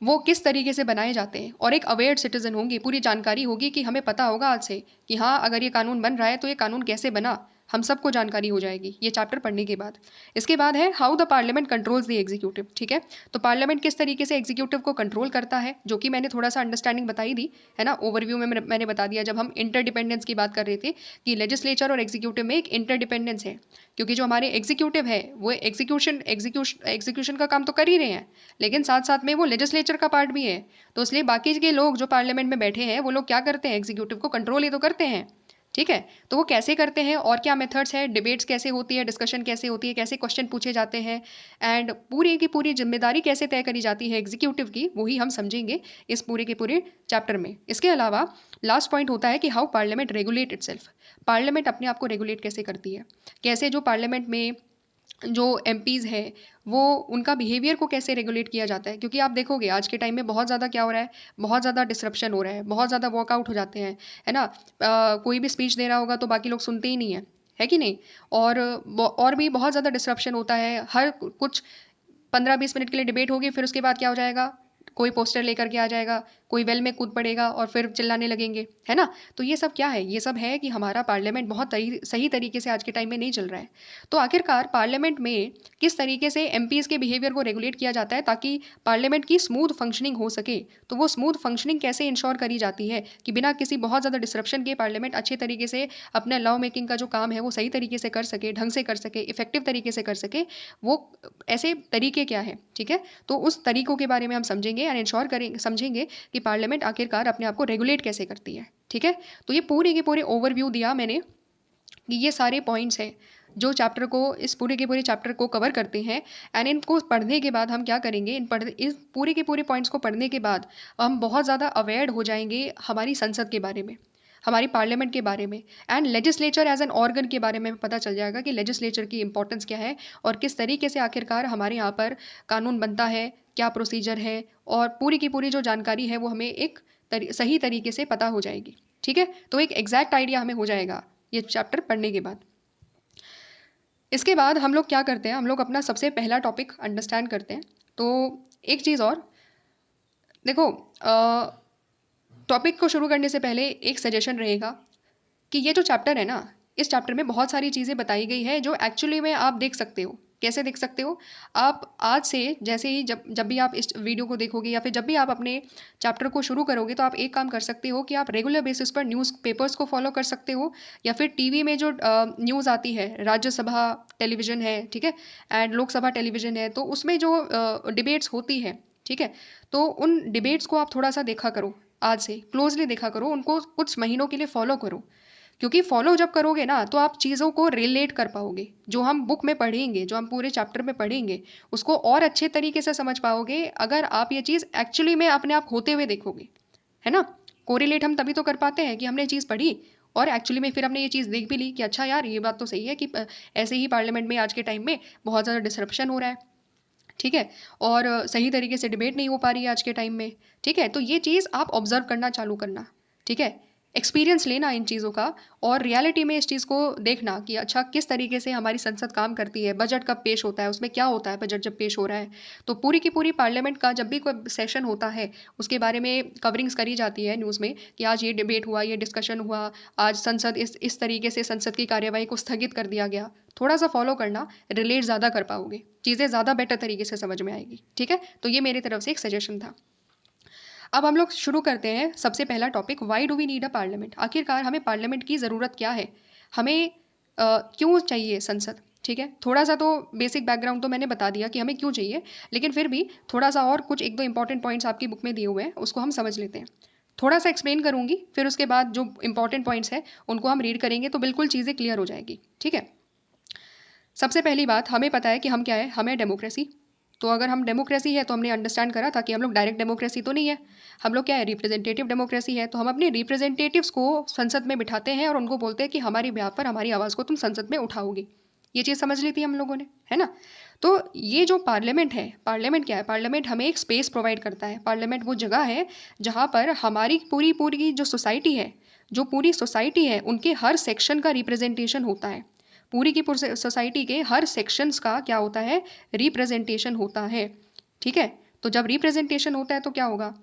वो किस तरीके से बनाए जाते हैं, और एक अवेयर सिटीजन होंगी, पूरी जानकारी होगी कि हमें पता होगा आज से कि हाँ अगर ये कानून बन रहा है तो ये कानून कैसे बना, हम सबको जानकारी हो जाएगी ये चैप्टर पढ़ने के बाद। इसके बाद है how the parliament controls the executive. ठीक है, तो पार्लियामेंट किस तरीके से एग्जीक्यूटिव को कंट्रोल करता है, जो कि मैंने थोड़ा सा अंडरस्टैंडिंग बताई दी है ना, ओवरव्यू में मैंने बता दिया जब हम इंटरडिपेंडेंस की बात कर रहे थे कि लेजिस्लेचर और एग्जीक्यूटिव में एक इंटरडिपेंडेंस है, क्योंकि जो हमारे एग्जीक्यूटिव है वो एग्जीक्यूशन का काम तो कर ही रहे हैं, लेकिन साथ साथ में वो लेजिस्लेचर का पार्ट भी है। तो इसलिए बाकी के लोग जो पार्लियामेंट में बैठे हैं वो लोग क्या करते हैं, एग्जीक्यूटिव को कंट्रोल ही तो करते हैं। ठीक है, तो वो कैसे करते हैं और क्या मेथड्स है, डिबेट्स कैसे होती है, डिस्कशन कैसे होती है, कैसे क्वेश्चन पूछे जाते हैं, एंड पूरी की पूरी जिम्मेदारी कैसे तय करी जाती है एग्जीक्यूटिव की, वही हम समझेंगे इस पूरे के पूरे चैप्टर में। इसके अलावा लास्ट पॉइंट होता है कि how parliament regulate itself. Parliament अपने आप को रेगुलेट कैसे करती है, कैसे जो पार्लियामेंट में जो एमपीज़ है वो उनका बिहेवियर को कैसे रेगुलेट किया जाता है। क्योंकि आप देखोगे आज के टाइम में बहुत ज़्यादा क्या हो रहा है, बहुत ज़्यादा डिसरप्शन हो रहा है, बहुत ज़्यादा वॉकआउट हो जाते हैं, है ना। कोई भी स्पीच दे रहा होगा तो बाकी लोग सुनते ही नहीं है कि नहीं। और भी बहुत ज़्यादा डिसरप्शन होता है, हर कुछ 15-20 मिनट के लिए डिबेट होगी, फिर उसके बाद क्या हो जाएगा, कोई पोस्टर लेकर के आ जाएगा, कोई वेल में कूद पड़ेगा और फिर चिल्लाने लगेंगे, है ना। तो ये सब क्या है, ये सब है कि हमारा पार्लियामेंट बहुत सही तरीके से आज के टाइम में नहीं चल रहा है। तो आखिरकार पार्लियामेंट में किस तरीके से एमपीज़ के बिहेवियर को रेगुलेट किया जाता है ताकि पार्लियामेंट की स्मूथ फंक्शनिंग हो सके। तो वो स्मूथ फंक्शनिंग कैसे इंश्योर करी जाती है कि बिना किसी बहुत ज़्यादा डिसरप्शन के पार्लियामेंट अच्छे तरीके से अपना लॉ मेकिंग का जो काम है वो सही तरीके से कर सके, ढंग से कर सके, इफेक्टिव तरीके से कर सके, वो ऐसे तरीके क्या है। ठीक है, तो उस तरीकों के बारे में हम समझेंगे एंड इंश्योर करेंगे, समझेंगे कि पार्लियामेंट आखिरकार अपने आप को रेगुलेट कैसे करती है। ठीक है, तो ये पूरे के पूरे ओवरव्यू दिया मैंने कि ये सारे पॉइंट्स हैं जो चैप्टर को, इस पूरे के पूरे चैप्टर को कवर करते हैं। एंड इनको पढ़ने के बाद हम क्या करेंगे, इस पूरे के पूरे पॉइंट्स को पढ़ने के बाद हम बहुत ज़्यादा अवेयर हो जाएंगे हमारी संसद के बारे में, हमारी पार्लियामेंट के बारे में, and legislature as an organ के बारे में पता चल जाएगा कि लेजिस्लेचर की इंपॉर्टेंस क्या है और किस तरीके से आखिरकार हमारे यहाँ पर कानून बनता है, क्या प्रोसीजर है, और पूरी की पूरी जो जानकारी है वो हमें एक सही तरीके से पता हो जाएगी। ठीक है, तो एक एग्जैक्ट आइडिया हमें हो जाएगा ये चैप्टर पढ़ने के बाद। इसके बाद हम लोग क्या करते हैं, हम लोग अपना सबसे पहला टॉपिक अंडरस्टैंड करते हैं। तो एक चीज़ और देखो, टॉपिक को शुरू करने से पहले एक सजेशन रहेगा कि ये जो चैप्टर है ना, इस चैप्टर में बहुत सारी चीज़ें बताई गई है जो एक्चुअली में आप देख सकते हो। कैसे देख सकते हो, आप आज से जैसे ही जब भी आप इस वीडियो को देखोगे या फिर जब भी आप अपने चैप्टर को शुरू करोगे तो आप एक काम कर सकते हो कि आप रेगुलर बेसिस पर न्यूज़ पेपर्स को फॉलो कर सकते हो, या फिर टीवी में जो न्यूज़ आती है, राज्यसभा टेलीविज़न है, ठीक है, एंड लोकसभा टेलीविज़न है, तो उसमें जो डिबेट्स होती है, ठीक है, तो उन डिबेट्स को आप थोड़ा सा देखा करो, आज से क्लोजली देखा करो, उनको कुछ महीनों के लिए फॉलो करो। क्योंकि फॉलो जब करोगे ना तो आप चीज़ों को रिलेट कर पाओगे, जो हम बुक में पढ़ेंगे, जो हम पूरे चैप्टर में पढ़ेंगे, उसको और अच्छे तरीके से समझ पाओगे अगर आप ये चीज़ एक्चुअली में अपने आप होते हुए देखोगे, है ना। कोरिलेट हम तभी तो कर पाते हैं कि हमने चीज़ पढ़ी और एक्चुअली में फिर हमने ये चीज़ देख भी ली कि अच्छा यार ये बात तो सही है कि ऐसे ही पार्लियामेंट में आज के टाइम में बहुत ज़्यादा डिसरप्शन हो रहा है, ठीक है, और सही तरीके से डिबेट नहीं हो पा रही है आज के टाइम में। ठीक है, तो ये चीज़ आप ऑब्जर्व करना चालू करना, ठीक है, एक्सपीरियंस लेना इन चीज़ों का, और रियलिटी में इस चीज़ को देखना कि अच्छा किस तरीके से हमारी संसद काम करती है, बजट कब पेश होता है, उसमें क्या होता है बजट जब पेश हो रहा है। तो पूरी की पूरी पार्लियामेंट का जब भी कोई सेशन होता है उसके बारे में कवरिंग्स करी जाती है न्यूज़ में कि आज ये डिबेट हुआ, ये डिस्कशन हुआ, आज संसद इस तरीके से संसद की कार्यवाही को स्थगित कर दिया गया। थोड़ा सा फॉलो करना, रिलेट ज़्यादा कर पाओगे, चीज़ें ज़्यादा बेटर तरीके से समझ में आएगी। ठीक है, तो ये मेरी तरफ से एक सजेशन था। अब हम लोग शुरू करते हैं सबसे पहला topic, why do we need a parliament. आखिरकार हमें पार्लियामेंट की ज़रूरत क्या है, हमें क्यों चाहिए संसद। ठीक है, थोड़ा सा तो बेसिक बैकग्राउंड तो मैंने बता दिया कि हमें क्यों चाहिए, लेकिन फिर भी थोड़ा सा और कुछ एक दो इंपॉर्टेंट पॉइंट्स आपकी बुक में दिए हुए हैं, उसको हम समझ लेते हैं। थोड़ा सा एक्सप्लेन करूँगी, फिर उसके बाद जो इंपॉर्टेंट पॉइंट्स हैं उनको हम रीड करेंगे तो बिल्कुल चीज़ें क्लियर हो जाएगी। ठीक है, सबसे पहली बात, हमें पता है कि हम क्या है, हमें डेमोक्रेसी। तो अगर हम डेमोक्रेसी है तो हमने अंडरस्टैंड करा था कि हम लोग डायरेक्ट डेमोक्रेसी तो नहीं है, हम लोग क्या है, रिप्रेजेंटेटिव डेमोक्रेसी है। तो हम अपने रिप्रेजेंटेटिव्स को संसद में बिठाते हैं और उनको बोलते हैं कि हमारी ब्याह पर हमारी आवाज़ को तुम संसद में उठाओगे। ये चीज़ समझ ली थी हम लोगों ने, है ना। तो ये जो पार्लियामेंट है, पार्लियामेंट क्या है, पार्लियामेंट हमें एक स्पेस प्रोवाइड करता है। पार्लियामेंट वो जगह है जहाँ पर हमारी पूरी पूरी जो सोसाइटी है, जो पूरी सोसाइटी है, उनके हर सेक्शन का रिप्रेजेंटेशन होता है। पूरी की पूरी सोसाइटी के हर सेक्शंस का क्या होता है, रिप्रेजेंटेशन होता है। ठीक है। तो जब रिप्रेजेंटेशन होता है तो क्या होगा,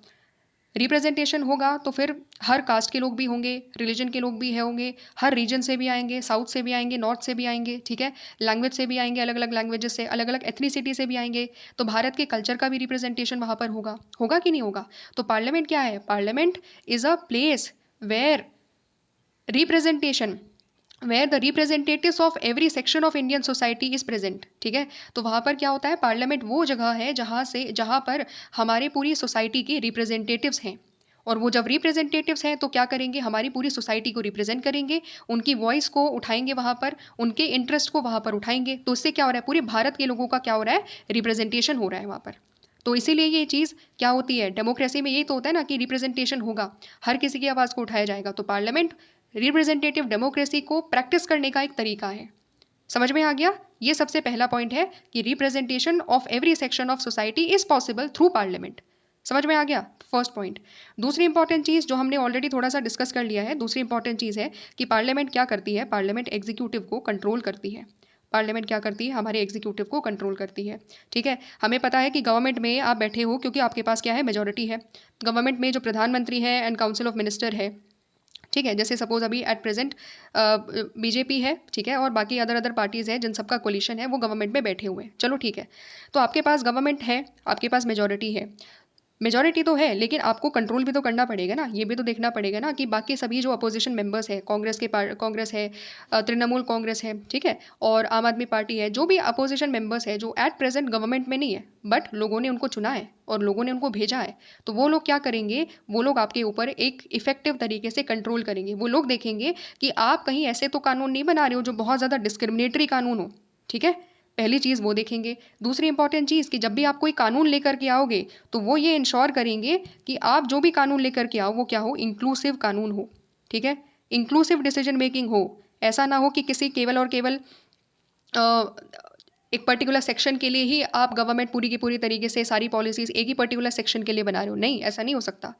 रिप्रेजेंटेशन होगा तो फिर हर कास्ट के लोग भी होंगे, रिलीजन के लोग भी होंगे, हर रीजन से भी आएंगे, साउथ से भी आएंगे, नॉर्थ से भी आएंगे, ठीक है, लैंग्वेज से भी आएंगे, अलग अलग लैंग्वेजेस से, अलग अलग एथनिसिटी से भी आएंगे। तो भारत के कल्चर का भी रिप्रेजेंटेशन वहाँ पर होगा, होगा कि नहीं होगा। तो पार्लियामेंट क्या है, parliament is a place where representation, where the representatives of every section of Indian society is present. ठीक है। तो वहाँ पर क्या होता है, पार्लियामेंट वो जगह है जहाँ पर हमारे पूरी सोसाइटी के रिप्रेजेंटेटिव्स हैं। और वो जब रिप्रेजेंटेटिव्स हैं तो क्या करेंगे, हमारी पूरी सोसाइटी को रिप्रेजेंट करेंगे, उनकी वॉइस को उठाएंगे वहाँ पर, उनके इंटरेस्ट को वहाँ पर उठाएंगे। तो इससे क्या हो रहा है, पूरे भारत के लोगों का क्या हो रहा है, रिप्रेजेंटेशन हो रहा है वहाँ पर। तो इसीलिए ये चीज़ क्या होती है, डेमोक्रेसी में यही तो होता है ना कि रिप्रेजेंटेशन होगा, हर किसी की आवाज़ को उठाया जाएगा। तो पार्लियामेंट रिप्रेजेंटेटिव डेमोक्रेसी को प्रैक्टिस करने का एक तरीका है। समझ में आ गया। ये सबसे पहला पॉइंट है कि representation of every section of society is possible through parliament. समझ में आ गया फर्स्ट पॉइंट। दूसरी इंपॉर्टेंट चीज़ जो हमने ऑलरेडी थोड़ा सा डिस्कस कर लिया है, दूसरी इंपॉर्टेंट चीज़ है कि पार्लियामेंट क्या करती है, पार्लियामेंट एग्जीक्यूटिव को कंट्रोल करती है। पार्लियामेंट क्या करती है, हमारे एग्जीक्यूटिव को कंट्रोल करती है। ठीक है। हमें पता है कि गवर्नमेंट में आप बैठे हो क्योंकि आपके पास क्या है, मेजोरिटी है। गवर्नमेंट में जो प्रधानमंत्री है एंड काउंसिल ऑफ मिनिस्टर है, ठीक है, जैसे सपोज अभी एट प्रेजेंट बीजेपी है, ठीक है, और बाकी अदर अदर पार्टीज़ हैं जिन सबका कोलिशन है, वो गवर्नमेंट में बैठे हुए हैं। चलो ठीक है। तो आपके पास गवर्नमेंट है, आपके पास मेजोरिटी है, मेजॉरिटी तो है, लेकिन आपको कंट्रोल भी तो करना पड़ेगा ना, ये भी तो देखना पड़ेगा ना कि बाकी सभी जो अपोजिशन मेंबर्स है, कांग्रेस है, तृणमूल कांग्रेस है, ठीक है, और आम आदमी पार्टी है, जो भी अपोजिशन मेंबर्स है जो एट प्रेजेंट गवर्नमेंट में नहीं है, बट लोगों ने उनको चुना है और लोगों ने उनको भेजा है। तो वो लोग क्या करेंगे, वो लोग आपके ऊपर एक इफेक्टिव तरीके से कंट्रोल करेंगे। वो लोग देखेंगे कि आप कहीं ऐसे तो कानून नहीं बना रहे हो जो बहुत ज़्यादा डिस्क्रिमिनेटरी कानून हो। ठीक है। पहली चीज़ वो देखेंगे। दूसरी इंपॉर्टेंट चीज़ कि जब भी आप कोई कानून लेकर के आओगे तो वो ये इंश्योर करेंगे कि आप जो भी कानून लेकर के आओ वो क्या हो, इंक्लूसिव कानून हो। ठीक है। इंक्लूसिव डिसीजन मेकिंग हो। ऐसा ना हो कि किसी केवल और केवल एक पर्टिकुलर सेक्शन के लिए ही आप गवर्नमेंट पूरी की पूरी तरीके से सारी पॉलिसीज एक ही पर्टिकुलर सेक्शन के लिए बना रहे हो। नहीं, ऐसा नहीं हो सकता।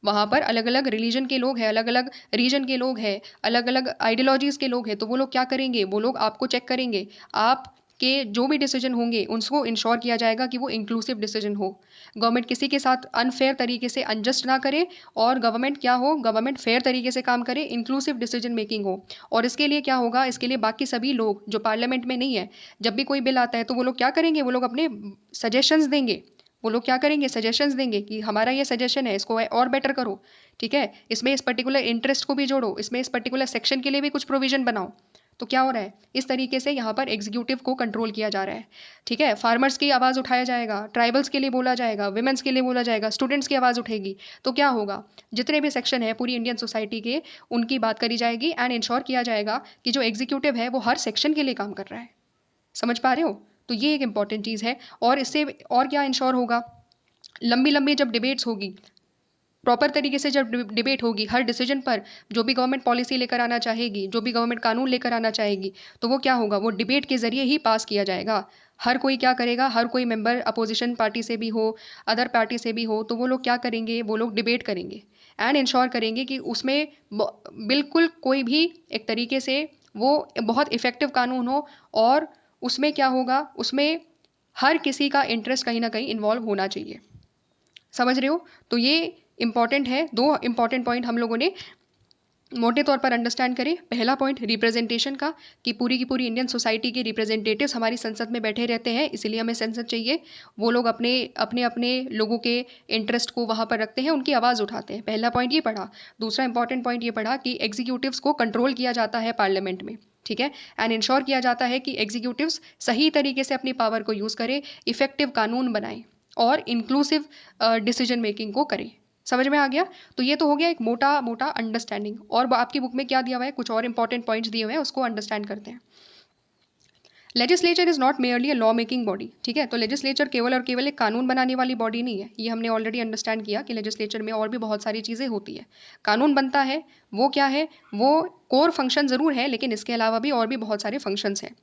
वहाँ पर अलग अलग रिलीजन के लोग हैं, अलग अलग रीजन के लोग हैं, अलग अलग आइडियोलॉजीज़ के लोग हैं। तो वो लोग क्या करेंगे, वो लोग आपको चेक करेंगे, आप के जो भी डिसीजन होंगे उनको इंश्योर किया जाएगा कि वो इंक्लूसिव डिसीजन हो। गवर्नमेंट किसी के साथ अनफेयर तरीके से अनजस्ट ना करे, और गवर्नमेंट क्या हो, गवर्नमेंट फेयर तरीके से काम करे, इंक्लूसिव डिसीजन मेकिंग हो। और इसके लिए क्या होगा, इसके लिए बाकी सभी लोग जो पार्लियामेंट में नहीं है, जब भी कोई बिल आता है तो वो लोग क्या करेंगे, वो लोग अपने सजेशंस देंगे। वो लोग क्या करेंगे, सजेशंस देंगे कि हमारा ये सजेशन है, इसको और बेटर करो। ठीक है। इसमें इस पर्टिकुलर इंटरेस्ट को भी जोड़ो, इसमें इस पर्टिकुलर सेक्शन के लिए भी कुछ प्रोविजन बनाओ। तो क्या हो रहा है, इस तरीके से यहाँ पर एग्जीक्यूटिव को कंट्रोल किया जा रहा है। ठीक है। फार्मर्स की आवाज़ उठाया जाएगा, ट्राइबल्स के लिए बोला जाएगा, विमेंस के लिए बोला जाएगा, स्टूडेंट्स की आवाज़ उठेगी। तो क्या होगा, जितने भी सेक्शन है पूरी इंडियन सोसाइटी के, उनकी बात करी जाएगी एंड इंश्योर किया जाएगा कि जो एग्जीक्यूटिव है वो हर सेक्शन के लिए काम कर रहा है। समझ पा रहे हो। तो ये एक इंपॉर्टेंट चीज़ है। और इससे और क्या इंश्योर होगा, लंबी लंबी जब डिबेट्स होगी, प्रॉपर तरीके से जब डिबेट होगी हर डिसीजन पर, जो भी गवर्नमेंट पॉलिसी लेकर आना चाहेगी, जो भी गवर्नमेंट कानून लेकर आना चाहेगी, तो वो क्या होगा, वो डिबेट के ज़रिए ही पास किया जाएगा। हर कोई क्या करेगा, हर कोई मेंबर अपोजिशन पार्टी से भी हो, अदर पार्टी से भी हो, तो वो लोग क्या करेंगे, वो लोग डिबेट करेंगे एंड इंश्योर करेंगे कि उसमें बिल्कुल कोई भी एक तरीके से वो बहुत इफ़ेक्टिव कानून हो। और उसमें क्या होगा, उसमें हर किसी का इंटरेस्ट कहीं ना कहीं इन्वॉल्व होना चाहिए। समझ रहे हो। तो ये इंपॉर्टेंट है। दो इंपॉर्टेंट पॉइंट हम लोगों ने मोटे तौर पर अंडरस्टैंड करें। पहला पॉइंट रिप्रेजेंटेशन का, कि पूरी की पूरी इंडियन सोसाइटी के रिप्रेजेंटेटिव्स हमारी संसद में बैठे रहते हैं, इसीलिए हमें संसद चाहिए। वो लोग अपने अपने अपने लोगों के इंटरेस्ट को वहाँ पर रखते हैं, उनकी आवाज़ उठाते हैं। पहला पॉइंट ये पढ़ा। दूसरा इंपॉर्टेंट पॉइंट ये पढ़ा कि एग्जीक्यूटिव्स को कंट्रोल किया जाता है पार्लियामेंट में। ठीक है। एंड इंश्योर किया जाता है कि एग्जीक्यूटिव्स सही तरीके से अपनी पावर को यूज़ करें, इफेक्टिव कानून बनाएं और इंक्लूसिव डिसीजन मेकिंग को करें। समझ में आ गया। तो ये तो हो गया एक मोटा मोटा अंडरस्टैंडिंग। और आपकी बुक में क्या दिया हुआ है, कुछ और इंपॉर्टेंट पॉइंट्स दिए हुए हैं, उसको अंडरस्टैंड करते हैं। Legislature is not merely a law making body, ठीक है। तो लेजिस्लेचर केवल और केवल एक कानून बनाने वाली बॉडी नहीं है, ये हमने ऑलरेडी अंडरस्टैंड किया कि लेजिस्लेचर में और भी बहुत सारी चीज़ें होती है। कानून बनता है, वो क्या है, वो कोर फंक्शन ज़रूर है, लेकिन इसके अलावा भी और भी बहुत सारे फंक्शंस हैं।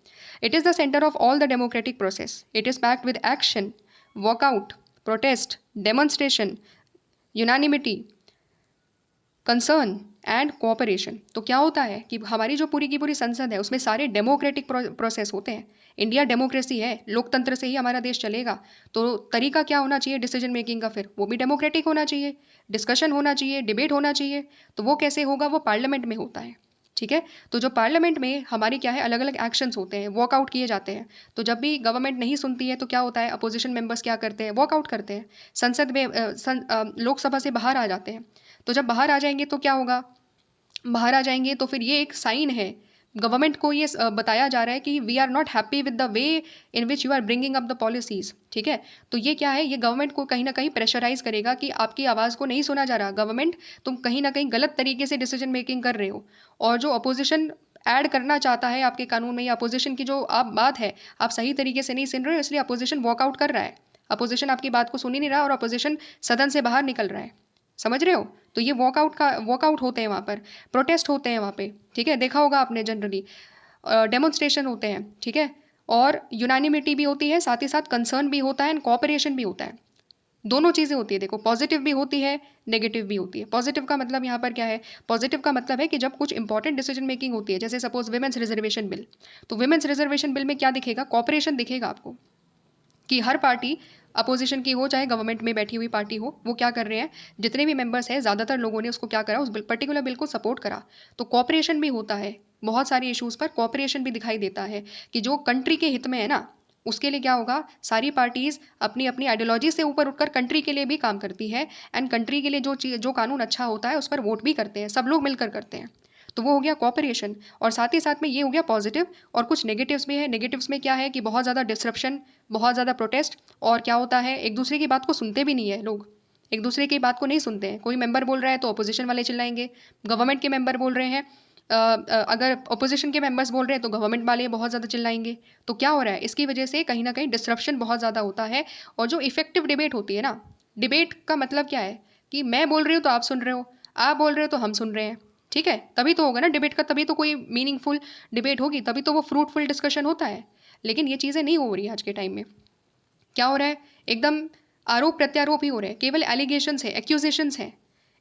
It is the centre of all the democratic process. It is packed with action, walkout, protest, demonstration, unanimity, concern and cooperation. तो क्या होता है कि हमारी जो पूरी की पूरी संसद है उसमें सारे डेमोक्रेटिक प्रोसेस होते हैं। इंडिया डेमोक्रेसी है, लोकतंत्र से ही हमारा देश चलेगा। तो तरीका क्या होना चाहिए डिसीजन मेकिंग का, फिर वो भी डेमोक्रेटिक होना चाहिए, डिस्कशन होना चाहिए, डिबेट होना चाहिए। तो वो कैसे होगा, वो पार्लियामेंट में होता है, ठीक है। तो जो पार्लियामेंट में हमारी क्या है, अलग अलग एक्शंस होते हैं, वॉकआउट किए जाते हैं। तो जब भी गवर्नमेंट नहीं सुनती है तो क्या होता है, अपोजिशन मेंबर्स क्या करते हैं, वॉकआउट करते हैं, संसद में लोकसभा से बाहर आ जाते हैं। तो जब बाहर आ जाएंगे तो क्या होगा, बाहर आ जाएंगे तो फिर ये एक साइन है, गवर्नमेंट को ये बताया जा रहा है कि we are not happy with the way in which you are bringing up the policies, ठीक है। तो ये क्या है, ये गवर्नमेंट को कहीं ना कहीं प्रेशराइज करेगा कि आपकी आवाज़ को नहीं सुना जा रहा, गवर्नमेंट तुम कहीं ना कहीं गलत तरीके से डिसीजन मेकिंग कर रहे हो। और जो अपोजिशन ऐड करना चाहता है आपके कानून में, या अपोजिशन की जो आप बात है आप सही तरीके से नहीं सुन रहे हो, इसलिए अपोजिशन वॉकआउट कर रहा है। अपोजिशन आपकी बात को सुन ही नहीं रहा और अपोजिशन सदन से बाहर निकल रहा है, समझ रहे हो। तो ये वॉकआउट होते हैं वहाँ पर, प्रोटेस्ट होते हैं वहाँ पे, ठीक है, देखा होगा आपने जनरली, डेमोन्स्ट्रेशन होते हैं, ठीक है। और यूनानिमिटी भी होती है, साथ ही साथ कंसर्न भी होता है एंड कोऑपरेशन भी होता है। दोनों चीज़ें होती है, देखो पॉजिटिव भी होती है, नेगेटिव भी होती है। पॉजिटिव का मतलब यहाँ पर क्या है, पॉजिटिव का मतलब है कि जब कुछ इंपॉर्टेंट डिसीजन मेकिंग होती है, जैसे सपोज विमेंस रिजर्वेशन बिल, तो विमेंस रिजर्वेशन बिल में क्या दिखेगा, कोऑपरेशन दिखेगा आपको, कि हर पार्टी अपोजिशन की हो चाहे गवर्नमेंट में बैठी हुई पार्टी हो, वो क्या कर रहे हैं, जितने भी मेंबर्स हैं ज़्यादातर लोगों ने उसको क्या करा, उस पर्टिकुलर बिल को सपोर्ट करा। तो कॉपरेशन भी होता है, बहुत सारी इश्यूज़ पर कॉपरेशन भी दिखाई देता है कि जो कंट्री के हित में है ना, उसके लिए क्या होगा, सारी पार्टीज़ अपनी अपनी आइडियोलॉजी से ऊपर उठकर कंट्री के लिए भी काम करती है, एंड कंट्री के लिए जो कानून अच्छा होता है उस पर वोट भी करते हैं, सब लोग मिलकर करते हैं। तो वो हो गया कॉपरेशन। और साथ ही साथ में ये हो गया पॉजिटिव। और कुछ नेगेटिव्स भी है। नेगेटिव्स में क्या है कि बहुत ज़्यादा डिसरप्शन, बहुत ज़्यादा प्रोटेस्ट, और क्या होता है, एक दूसरे की बात को सुनते भी नहीं है लोग, एक दूसरे की बात को नहीं सुनते हैं। कोई मेंबर बोल रहा है तो अपोजिशन वाले चिल्लाएंगे, गवर्नमेंट के मेंबर बोल रहे हैं, अगर अपोजिशन के मेंबर्स बोल रहे हैं तो गवर्नमेंट वाले बहुत ज़्यादा चिल्लाएंगे। तो क्या हो रहा है, इसकी वजह से कहीं ना कहीं डिसरप्शन बहुत ज़्यादा होता है। और जो इफेक्टिव डिबेट होती है ना, डिबेट का मतलब क्या है कि मैं बोल रही हूँ तो आप सुन रहे हो, आप बोल रहे हो तो हम सुन रहे हैं, ठीक है, तभी तो होगा ना डिबेट का, तभी तो कोई मीनिंगफुल डिबेट होगी, तभी तो वो फ्रूटफुल डिस्कशन होता है। लेकिन ये चीज़ें नहीं हो रही आज के टाइम में। क्या हो रहा है, एकदम आरोप प्रत्यारोप ही हो रहे हैं, केवल एलिगेशंस है, एक्यूजेशंस हैं।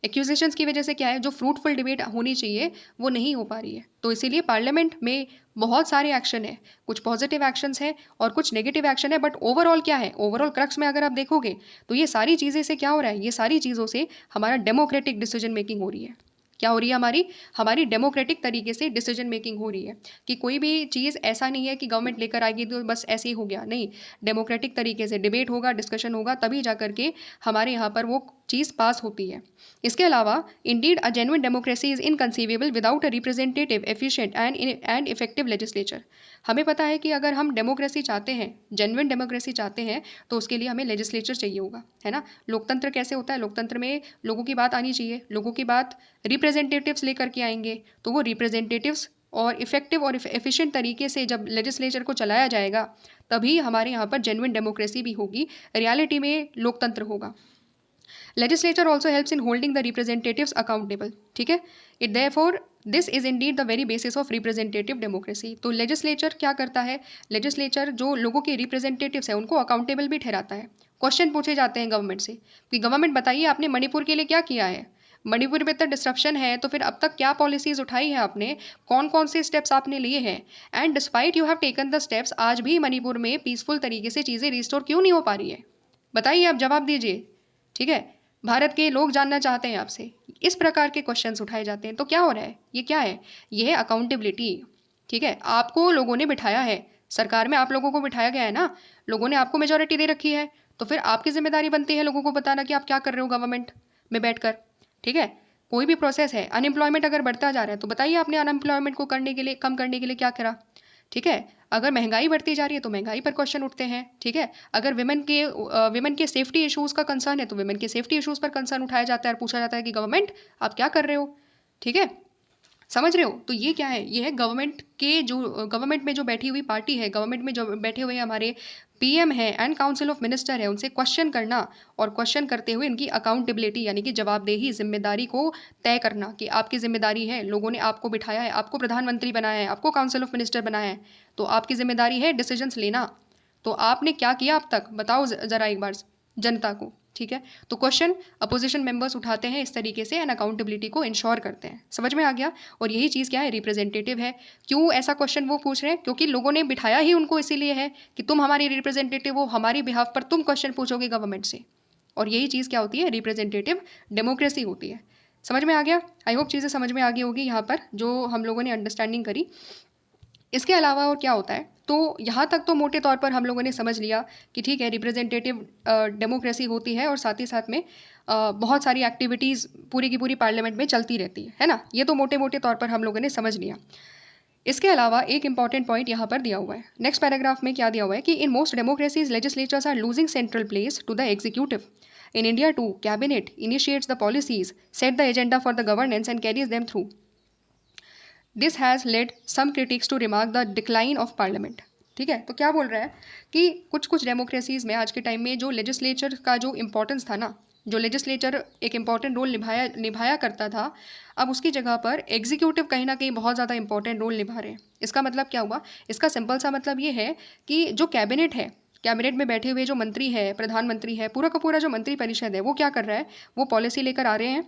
एक्यूजेशंस की वजह से क्या है, जो फ्रूटफुल डिबेट होनी चाहिए वो नहीं हो पा रही है। तो इसीलिए पार्लियामेंट में बहुत सारे एक्शन है, कुछ पॉजिटिव एक्शंस हैं और कुछ नेगेटिव एक्शन है। बट ओवरऑल क्या है, ओवरऑल क्रक्स में अगर आप देखोगे तो ये सारी चीज़ें से क्या हो रहा है, ये सारी चीज़ों से हमारा डेमोक्रेटिक डिसीजन मेकिंग हो रही है। क्या हो रही है, हमारी हमारी डेमोक्रेटिक तरीके से डिसीजन मेकिंग हो रही है। कि कोई भी चीज़ ऐसा नहीं है कि गवर्नमेंट लेकर आएगी तो बस ऐसे ही हो गया, नहीं, डेमोक्रेटिक तरीके से डिबेट होगा, डिस्कशन होगा, तभी जा करके हमारे यहाँ पर वो चीज़ पास होती है। इसके अलावा indeed a genuine democracy is inconceivable without a representative efficient and effective legislature. हमें पता है कि अगर हम डेमोक्रेसी चाहते हैं, जेन्युइन डेमोक्रेसी चाहते हैं, तो उसके लिए हमें लेजिस्लेचर चाहिए होगा, है ना। लोकतंत्र कैसे होता है, लोकतंत्र में लोगों की बात आनी चाहिए, लोगों की बात रिप्रेजेंटेटिव्स लेकर के आएंगे, तो वो रिप्रेजेंटेटिव्स और इफेक्टिव और एफिशिएंट तरीके से जब लेजिस्लेचर को चलाया जाएगा, तभी हमारे यहाँ पर जेन्युइन डेमोक्रेसी भी होगी, रियलिटी में लोकतंत्र होगा। Legislature also helps in holding the representatives accountable, ठीक है। It therefore this is Indeed the very basis of representative democracy. तो लेजिस्लेचर क्या करता है, लेजिस्लेचर जो लोगों के रिप्रेजेंटेटिव्स हैं उनको अकाउंटेबल भी ठहराता है। क्वेश्चन पूछे जाते हैं गवर्नमेंट से कि गवर्नमेंट बताइए आपने मणिपुर के लिए क्या किया है, मणिपुर में तो डिस्ट्रप्शन है, तो फिर अब तक क्या पॉलिसीज़ उठाई है आपने, कौन कौन से स्टेप्स आपने लिए हैं, and despite you have taken the steps, आज भी मणिपुर में पीसफुल तरीके से चीज़ें रिस्टोर क्यों नहीं हो पा रही है, बताइए, आप जवाब दीजिए, ठीक है। भारत के लोग जानना चाहते हैं आपसे। इस प्रकार के क्वेश्चंस उठाए जाते हैं। तो क्या हो रहा है, ये क्या है, ये है अकाउंटेबिलिटी, ठीक है। आपको लोगों ने बिठाया है, सरकार में आप लोगों को बिठाया गया है ना, लोगों ने आपको मेजोरिटी दे रखी है, तो फिर आपकी जिम्मेदारी बनती है लोगों को बताना कि आप क्या कर रहे हो गवर्नमेंट में बैठकर, ठीक है। कोई भी प्रोसेस है, अनएम्प्लॉयमेंट अगर बढ़ता जा रहा है तो बताइए आपने अनएम्प्लॉयमेंट को करने के लिए, कम करने के लिए क्या करा, ठीक है। अगर महंगाई बढ़ती जा रही है तो महंगाई पर क्वेश्चन उठते हैं, ठीक है। अगर विमेन के सेफ्टी इश्यूज़ का कंसर्न है तो विमेन के सेफ्टी इश्यूज़ पर कंसर्न उठाया जाता है और पूछा जाता है कि गवर्नमेंट आप क्या कर रहे हो, ठीक है। समझ रहे हो? तो ये क्या है? ये है गवर्नमेंट के जो गवर्नमेंट में जो बैठी हुई पार्टी है, गवर्नमेंट में जो बैठे हुए हमारे पीएम है एंड काउंसिल ऑफ मिनिस्टर है, उनसे क्वेश्चन करना और क्वेश्चन करते हुए इनकी अकाउंटेबिलिटी यानी कि जवाबदेही, जिम्मेदारी को तय करना कि आपकी जिम्मेदारी है, लोगों ने आपको बिठाया है, आपको प्रधानमंत्री बनाया है, आपको काउंसिल ऑफ मिनिस्टर बनाया है, तो आपकी जिम्मेदारी है डिसीजंस लेना। तो आपने क्या किया अब तक बताओ ज़रा एक बार जनता को। ठीक है, तो क्वेश्चन अपोजिशन मेंबर्स उठाते हैं इस तरीके से एंड अकाउंटेबिलिटी को इंश्योर करते हैं। समझ में आ गया? और यही चीज़ क्या है? रिप्रेजेंटेटिव है। क्यों ऐसा क्वेश्चन वो पूछ रहे हैं? क्योंकि लोगों ने बिठाया ही उनको इसीलिए है कि तुम हमारी रिप्रेजेंटेटिव हो, हमारी बिहाफ पर तुम क्वेश्चन पूछोगे गवर्नमेंट से। और यही चीज़ क्या होती है? रिप्रेजेंटेटिव डेमोक्रेसी होती है। समझ में आ गया? आई होप चीज़ें समझ में आ गई होगी यहाँ पर जो हम लोगों ने अंडरस्टैंडिंग करी। इसके अलावा और क्या होता है? तो यहाँ तक तो मोटे तौर पर हम लोगों ने समझ लिया कि ठीक है, रिप्रेजेंटेटिव डेमोक्रेसी होती है और साथ ही साथ में बहुत सारी एक्टिविटीज़ पूरी की पूरी पार्लियामेंट में चलती रहती है ना? ये तो मोटे मोटे तौर पर हम लोगों ने समझ लिया। इसके अलावा एक इंपॉर्टेंट पॉइंट यहाँ पर दिया हुआ है। नेक्स्ट पैराग्राफ में क्या दिया हुआ है कि in most democracies legislatures are losing central place to the executive. In India too, cabinet initiates the policies, set the agenda for the governance and carries them through. This has led some critics to remark the decline of parliament. ठीक है, तो क्या बोल रहा है कि कुछ कुछ डेमोक्रेसीज में आज के टाइम में जो लेजिस्लेचर का जो इम्पोर्टेंस था ना, जो लेजिस्लेचर एक इम्पॉर्टेंट रोल निभाया करता था, अब उसकी जगह पर एग्जीक्यूटिव कहीं ना कहीं बहुत ज़्यादा इंपॉर्टेंट रोल निभा रहे हैं। इसका मतलब क्या हुआ? इसका सिंपल सा मतलब ये है कि जो कैबिनेट है, कैबिनेट में बैठे हुए जो मंत्री है, प्रधानमंत्री है, पूरा का पूरा जो मंत्री परिषद है, वो क्या कर रहा है? वो पॉलिसी लेकर आ रहे हैं,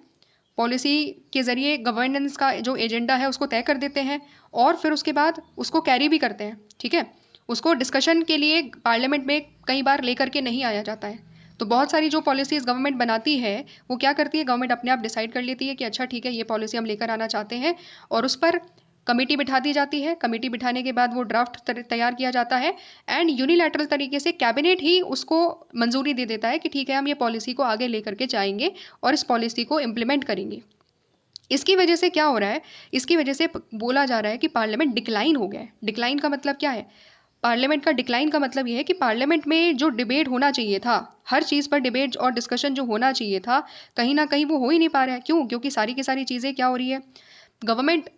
पॉलिसी के ज़रिए गवर्नेंस का जो एजेंडा है उसको तय कर देते हैं और फिर उसके बाद उसको कैरी भी करते हैं। ठीक है, उसको डिस्कशन के लिए पार्लियामेंट में कई बार लेकर के नहीं आया जाता है। तो बहुत सारी जो पॉलिसीज़ गवर्नमेंट बनाती है वो क्या करती है? गवर्नमेंट अपने आप डिसाइड कर लेती है कि अच्छा ठीक है, ये पॉलिसी हम लेकर आना चाहते हैं और उस पर कमेटी बिठा दी जाती है। कमेटी बिठाने के बाद वो ड्राफ्ट तैयार किया जाता है एंड यूनिलैटरल तरीके से कैबिनेट ही उसको मंजूरी दे देता है कि ठीक है, हम ये पॉलिसी को आगे लेकर के जाएंगे और इस पॉलिसी को इम्प्लीमेंट करेंगे। इसकी वजह से क्या हो रहा है? इसकी वजह से बोला जा रहा है कि पार्लियामेंट डिक्लाइन हो गया है। डिक्लाइन का मतलब क्या है? पार्लियामेंट का डिक्लाइन का मतलब ये है कि पार्लियामेंट में जो डिबेट होना चाहिए था, हर चीज़ पर डिबेट और डिस्कशन जो होना चाहिए था, कहीं ना कहीं वो हो ही नहीं पा रहा है। क्यों? क्योंकि सारी की सारी चीज़ें क्या हो रही है? गवर्नमेंट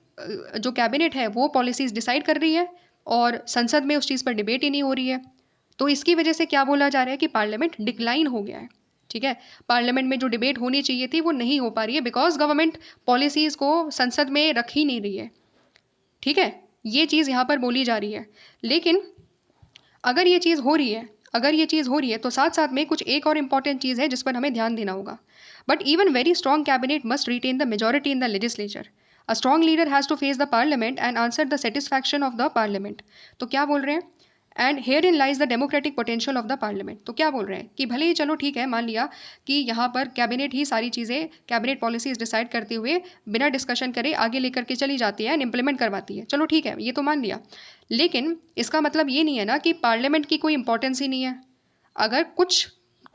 जो कैबिनेट है वो पॉलिसीज़ डिसाइड कर रही है और संसद में उस चीज़ पर डिबेट ही नहीं हो रही है। तो इसकी वजह से क्या बोला जा रहा है कि पार्लियामेंट डिक्लाइन हो गया है। ठीक है, पार्लियामेंट में जो डिबेट होनी चाहिए थी वो नहीं हो पा रही है बिकॉज गवर्नमेंट पॉलिसीज़ को संसद में रख ही नहीं रही है। ठीक है, ये चीज़ यहाँ पर बोली जा रही है। लेकिन अगर ये चीज़ हो रही है तो साथ साथ में कुछ एक और इम्पॉर्टेंट चीज़ है जिस पर हमें ध्यान देना होगा। But even very strong cabinet must retain the majority in the legislature. A strong leader has to face the parliament and answer the satisfaction of the parliament. तो क्या बोल रहे हैं? And herein lies the democratic potential of the parliament. तो क्या बोल रहे हैं कि भले ही चलो ठीक है, मान लिया कि यहाँ पर कैबिनेट ही सारी चीज़ें, कैबिनेट पॉलिसीज डिसाइड करते हुए बिना डिस्कशन करे आगे लेकर के चली जाती है एंड इम्प्लीमेंट करवाती है। चलो ठीक है, ये तो मान लिया, लेकिन इसका मतलब ये नहीं है ना कि पार्लियामेंट की कोई इंपॉर्टेंस ही नहीं है। अगर कुछ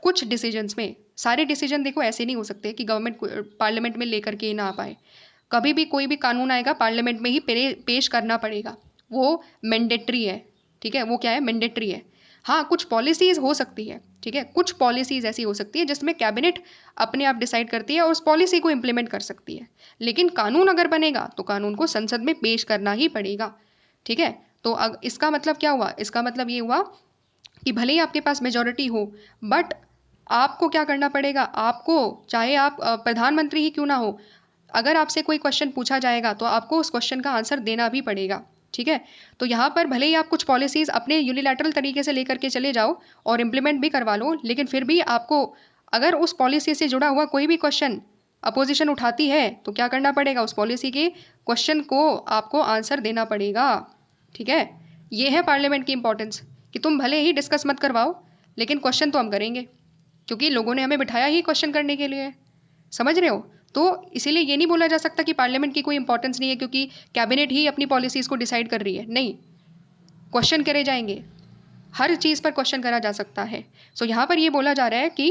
कुछ डिसीजंस में, सारे डिसीजन देखो ऐसे नहीं हो सकते कि गवर्नमेंट पार्लियामेंट में लेकर के ना आ पाए। कभी भी कोई भी कानून आएगा पार्लियामेंट में ही पेश करना पड़ेगा, वो मैंडेटरी है। ठीक है, वो क्या है? मैंडेटरी है। हाँ, कुछ पॉलिसीज़ हो सकती है, ठीक है, कुछ पॉलिसीज़ ऐसी हो सकती है जिसमें कैबिनेट अपने आप डिसाइड करती है और उस पॉलिसी को इम्प्लीमेंट कर सकती है। लेकिन कानून अगर बनेगा तो कानून को संसद में पेश करना ही पड़ेगा। ठीक है, तो इसका मतलब क्या हुआ? इसका मतलब ये हुआ कि भले ही आपके पास मेजॉरिटी हो, बट आपको क्या करना पड़ेगा? आपको, चाहे आप प्रधानमंत्री ही क्यों ना हो, अगर आपसे कोई क्वेश्चन पूछा जाएगा तो आपको उस क्वेश्चन का आंसर देना भी पड़ेगा। ठीक है, तो यहाँ पर भले ही आप कुछ पॉलिसीज़ अपने यूनिलैटरल तरीके से लेकर के चले जाओ और इम्प्लीमेंट भी करवा लो, लेकिन फिर भी आपको अगर उस पॉलिसी से जुड़ा हुआ कोई भी क्वेश्चन अपोजिशन उठाती है तो क्या करना पड़ेगा? उस पॉलिसी के क्वेश्चन को आपको आंसर देना पड़ेगा। ठीक है, ये है पार्लियामेंट की इंपॉर्टेंस कि तुम भले ही डिस्कस मत करवाओ, लेकिन क्वेश्चन तो हम करेंगे क्योंकि लोगों ने हमें बिठाया ही क्वेश्चन करने के लिए। समझ रहे हो? तो इसीलिए ये नहीं बोला जा सकता कि पार्लियामेंट की कोई इंपॉर्टेंस नहीं है क्योंकि कैबिनेट ही अपनी पॉलिसीज़ को डिसाइड कर रही है। नहीं, क्वेश्चन करे जाएंगे, हर चीज़ पर क्वेश्चन करा जा सकता है। सो यहाँ पर ये बोला जा रहा है कि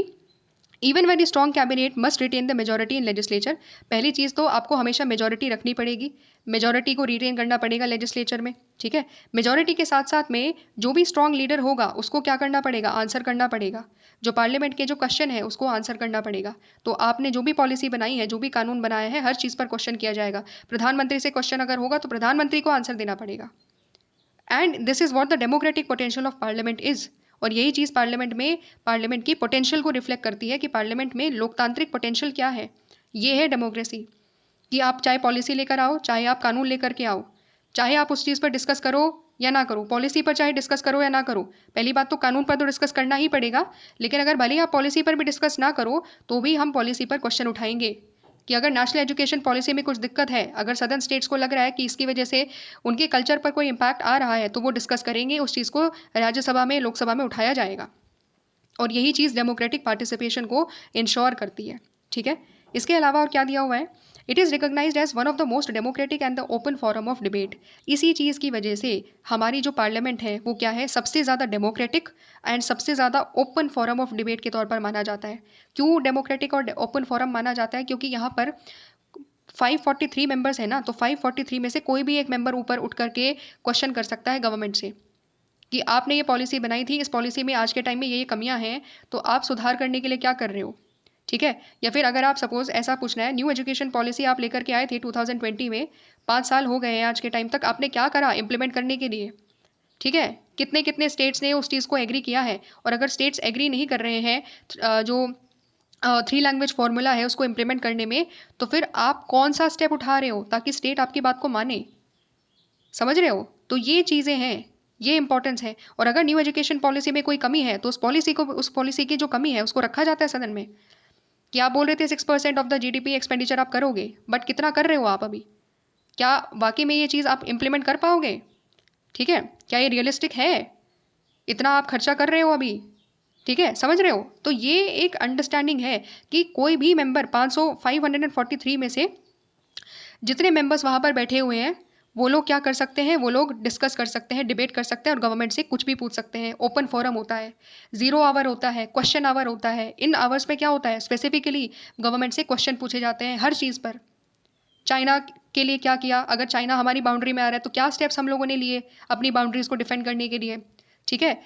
even very strong cabinet must retain the majority in legislature. पहली चीज़ तो आपको हमेशा मेजोरिटी रखनी पड़ेगी, मेजोरिटी को रिटेन करना पड़ेगा लेजिस्लेचर में, ठीक है। मेजोरिटी के साथ साथ में जो भी स्ट्रॉन्ग लीडर होगा उसको क्या करना पड़ेगा, आंसर करना पड़ेगा। जो पार्लियामेंट के जो क्वेश्चन है उसको आंसर करना पड़ेगा। तो आपने जो भी पॉलिसी बनाई है, जो भी कानून बनाया है, हर चीज़ पर क्वेश्चन किया जाएगा। प्रधानमंत्री से क्वेश्चन अगर होगा तो प्रधानमंत्री को आंसर देना पड़ेगा। And this is what the democratic potential of parliament is. और यही चीज़ पार्लियामेंट की पोटेंशियल को रिफ्लेक्ट करती है कि पार्लियामेंट में लोकतांत्रिक पोटेंशियल क्या है। ये है डेमोक्रेसी, कि आप चाहे पॉलिसी लेकर आओ, चाहे आप कानून लेकर के आओ, चाहे आप उस चीज़ पर डिस्कस करो या ना करो, पॉलिसी पर चाहे डिस्कस करो या ना करो। पहली बात तो कानून पर तो डिस्कस करना ही पड़ेगा, लेकिन अगर भले ही आप पॉलिसी पर भी डिस्कस ना करो तो भी हम पॉलिसी पर क्वेश्चन उठाएंगे कि अगर नेशनल एजुकेशन पॉलिसी में कुछ दिक्कत है, अगर सदर्न स्टेट्स को लग रहा है कि इसकी वजह से उनके कल्चर पर कोई इम्पैक्ट आ रहा है, तो वो डिस्कस करेंगे, उस चीज़ को राज्यसभा में, लोकसभा में उठाया जाएगा। और यही चीज़ डेमोक्रेटिक पार्टिसिपेशन को इंश्योर करती है, ठीक है। इसके अलावा और क्या दिया हुआ है, it is recognised as one of the most democratic and the open forum of debate. इसी चीज़ की वजह से हमारी जो पार्लियामेंट है वो क्या है, सबसे ज़्यादा डेमोक्रेटिक एंड सबसे ज़्यादा ओपन फॉरम ऑफ डिबेट के तौर पर माना जाता है। क्यों डेमोक्रेटिक और ओपन फॉरम माना जाता है, क्योंकि यहाँ पर 543 मेंबर्स है ना, तो 543 में से कोई भी एक मेंबर ऊपर उठ करके क्वेश्चन कर सकता है गवर्नमेंट से कि आपने ये पॉलिसी बनाई थी, इस पॉलिसी में आज के टाइम में ये कमियां हैं, तो आप सुधार करने के लिए क्या कर रहे हो, ठीक है। या फिर अगर आप सपोज ऐसा पूछना है, न्यू एजुकेशन पॉलिसी आप लेकर के आए थे 2020 में, 5 साल हो गए हैं आज के टाइम तक, आपने क्या करा इंप्लीमेंट करने के लिए, ठीक है। कितने कितने स्टेट्स ने उस चीज़ को एग्री किया है, और अगर स्टेट्स एग्री नहीं कर रहे हैं जो 3 लैंग्वेज फार्मूला है उसको इम्प्लीमेंट करने में, तो फिर आप कौन सा स्टेप उठा रहे हो ताकि स्टेट आपकी बात को माने, समझ रहे हो। तो ये चीज़ें हैं, ये इंपॉर्टेंस है। और अगर न्यू एजुकेशन पॉलिसी में कोई कमी है तो उस पॉलिसी की जो कमी है उसको रखा जाता है सदन में, कि आप बोल रहे थे 6% ऑफ द जीडीपी एक्सपेंडिचर आप करोगे, बट कितना कर रहे हो आप अभी, क्या वाकई में ये चीज़ आप इम्प्लीमेंट कर पाओगे, ठीक है। क्या ये रियलिस्टिक है, इतना आप खर्चा कर रहे हो अभी, ठीक है, समझ रहे हो। तो ये एक अंडरस्टैंडिंग है कि कोई भी मेंबर 543 में से जितने मेंबर्स वहाँ पर बैठे हुए हैं वो लोग क्या कर सकते हैं, वो लोग डिस्कस कर सकते हैं, डिबेट कर सकते हैं और गवर्नमेंट से कुछ भी पूछ सकते हैं। ओपन फोरम होता है, 0 आवर होता है, क्वेश्चन आवर होता है। इन आवर्स में क्या होता है, स्पेसिफिकली गवर्नमेंट से क्वेश्चन पूछे जाते हैं हर चीज़ पर। चाइना के लिए क्या किया, अगर चाइना हमारी बाउंड्री में आ रहा है तो क्या स्टेप्स हम लोगों ने लिए अपनी बाउंड्रीज को डिफेंड करने के लिए, ठीक है।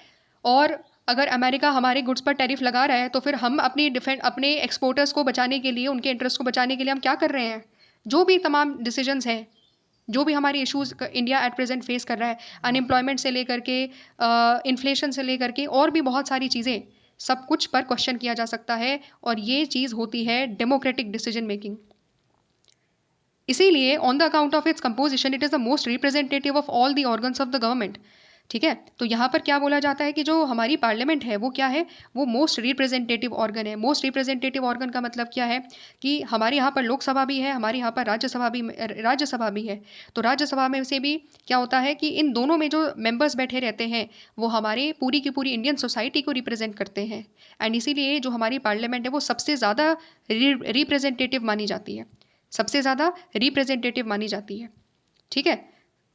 और अगर अमेरिका हमारे गुड्स पर टैरिफ लगा रहा है तो फिर हम अपने एक्सपोर्टर्स को बचाने के लिए, उनके इंटरेस्ट को बचाने के लिए हम क्या कर रहे हैं। जो भी तमाम डिसीजंस हैं, जो भी हमारी issues India at present face कर रहा है, अनएम्प्लॉयमेंट से लेकर के इन्फ्लेशन से लेकर के और भी बहुत सारी चीज़ें, सब कुछ पर क्वेश्चन किया जा सकता है। और ये चीज़ होती है डेमोक्रेटिक डिसीजन मेकिंग। इसीलिए on the account of its composition it is the most representative of all the organs of the government, ठीक है। तो यहाँ पर क्या बोला जाता है कि जो हमारी पार्लियामेंट है वो क्या है, वो मोस्ट रिप्रेजेंटेटिव ऑर्गन है। मोस्ट रिप्रेजेंटेटिव ऑर्गन का मतलब क्या है कि हमारे यहाँ पर लोकसभा भी है, हमारे यहाँ पर राज्यसभा भी है। तो राज्यसभा में से भी क्या होता है कि इन दोनों में जो मेंबर्स बैठे रहते हैं वो हमारे पूरी की पूरी इंडियन सोसाइटी को रिप्रेजेंट करते हैं। एंड इसीलिए जो हमारी पार्लियामेंट है वो सबसे ज़्यादा रिप्रेजेंटेटिव मानी जाती है, सबसे ज़्यादा रिप्रेजेंटेटिव मानी जाती है, ठीक है।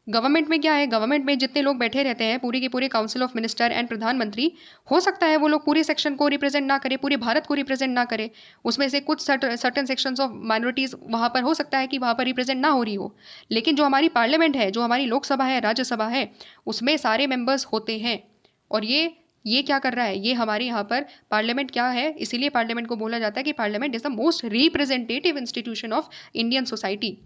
गवर्नमेंट में क्या है, गवर्नमेंट में जितने लोग बैठे रहते हैं, पूरे के पूरे काउंसिल ऑफ मिनिस्टर एंड प्रधानमंत्री, हो सकता है वो लोग पूरे सेक्शन को रिप्रेजेंट ना करे, पूरे भारत को रिप्रेजेंट ना करे, उसमें से कुछ सर्टन सेक्शंस ऑफ माइनॉरिटीज़ वहाँ पर हो सकता है कि वहाँ पर रिप्रेजेंट ना हो रही हो। लेकिन जो हमारी पार्लियामेंट है, जो हमारी लोकसभा है, राज्यसभा है, उसमें सारे मेंबर्स होते हैं। और ये क्या कर रहा है, ये हमारे यहाँ पर पार्लियामेंट क्या है, इसीलिए पार्लियामेंट को बोला जाता है कि parliament is the most representative institution of Indian society.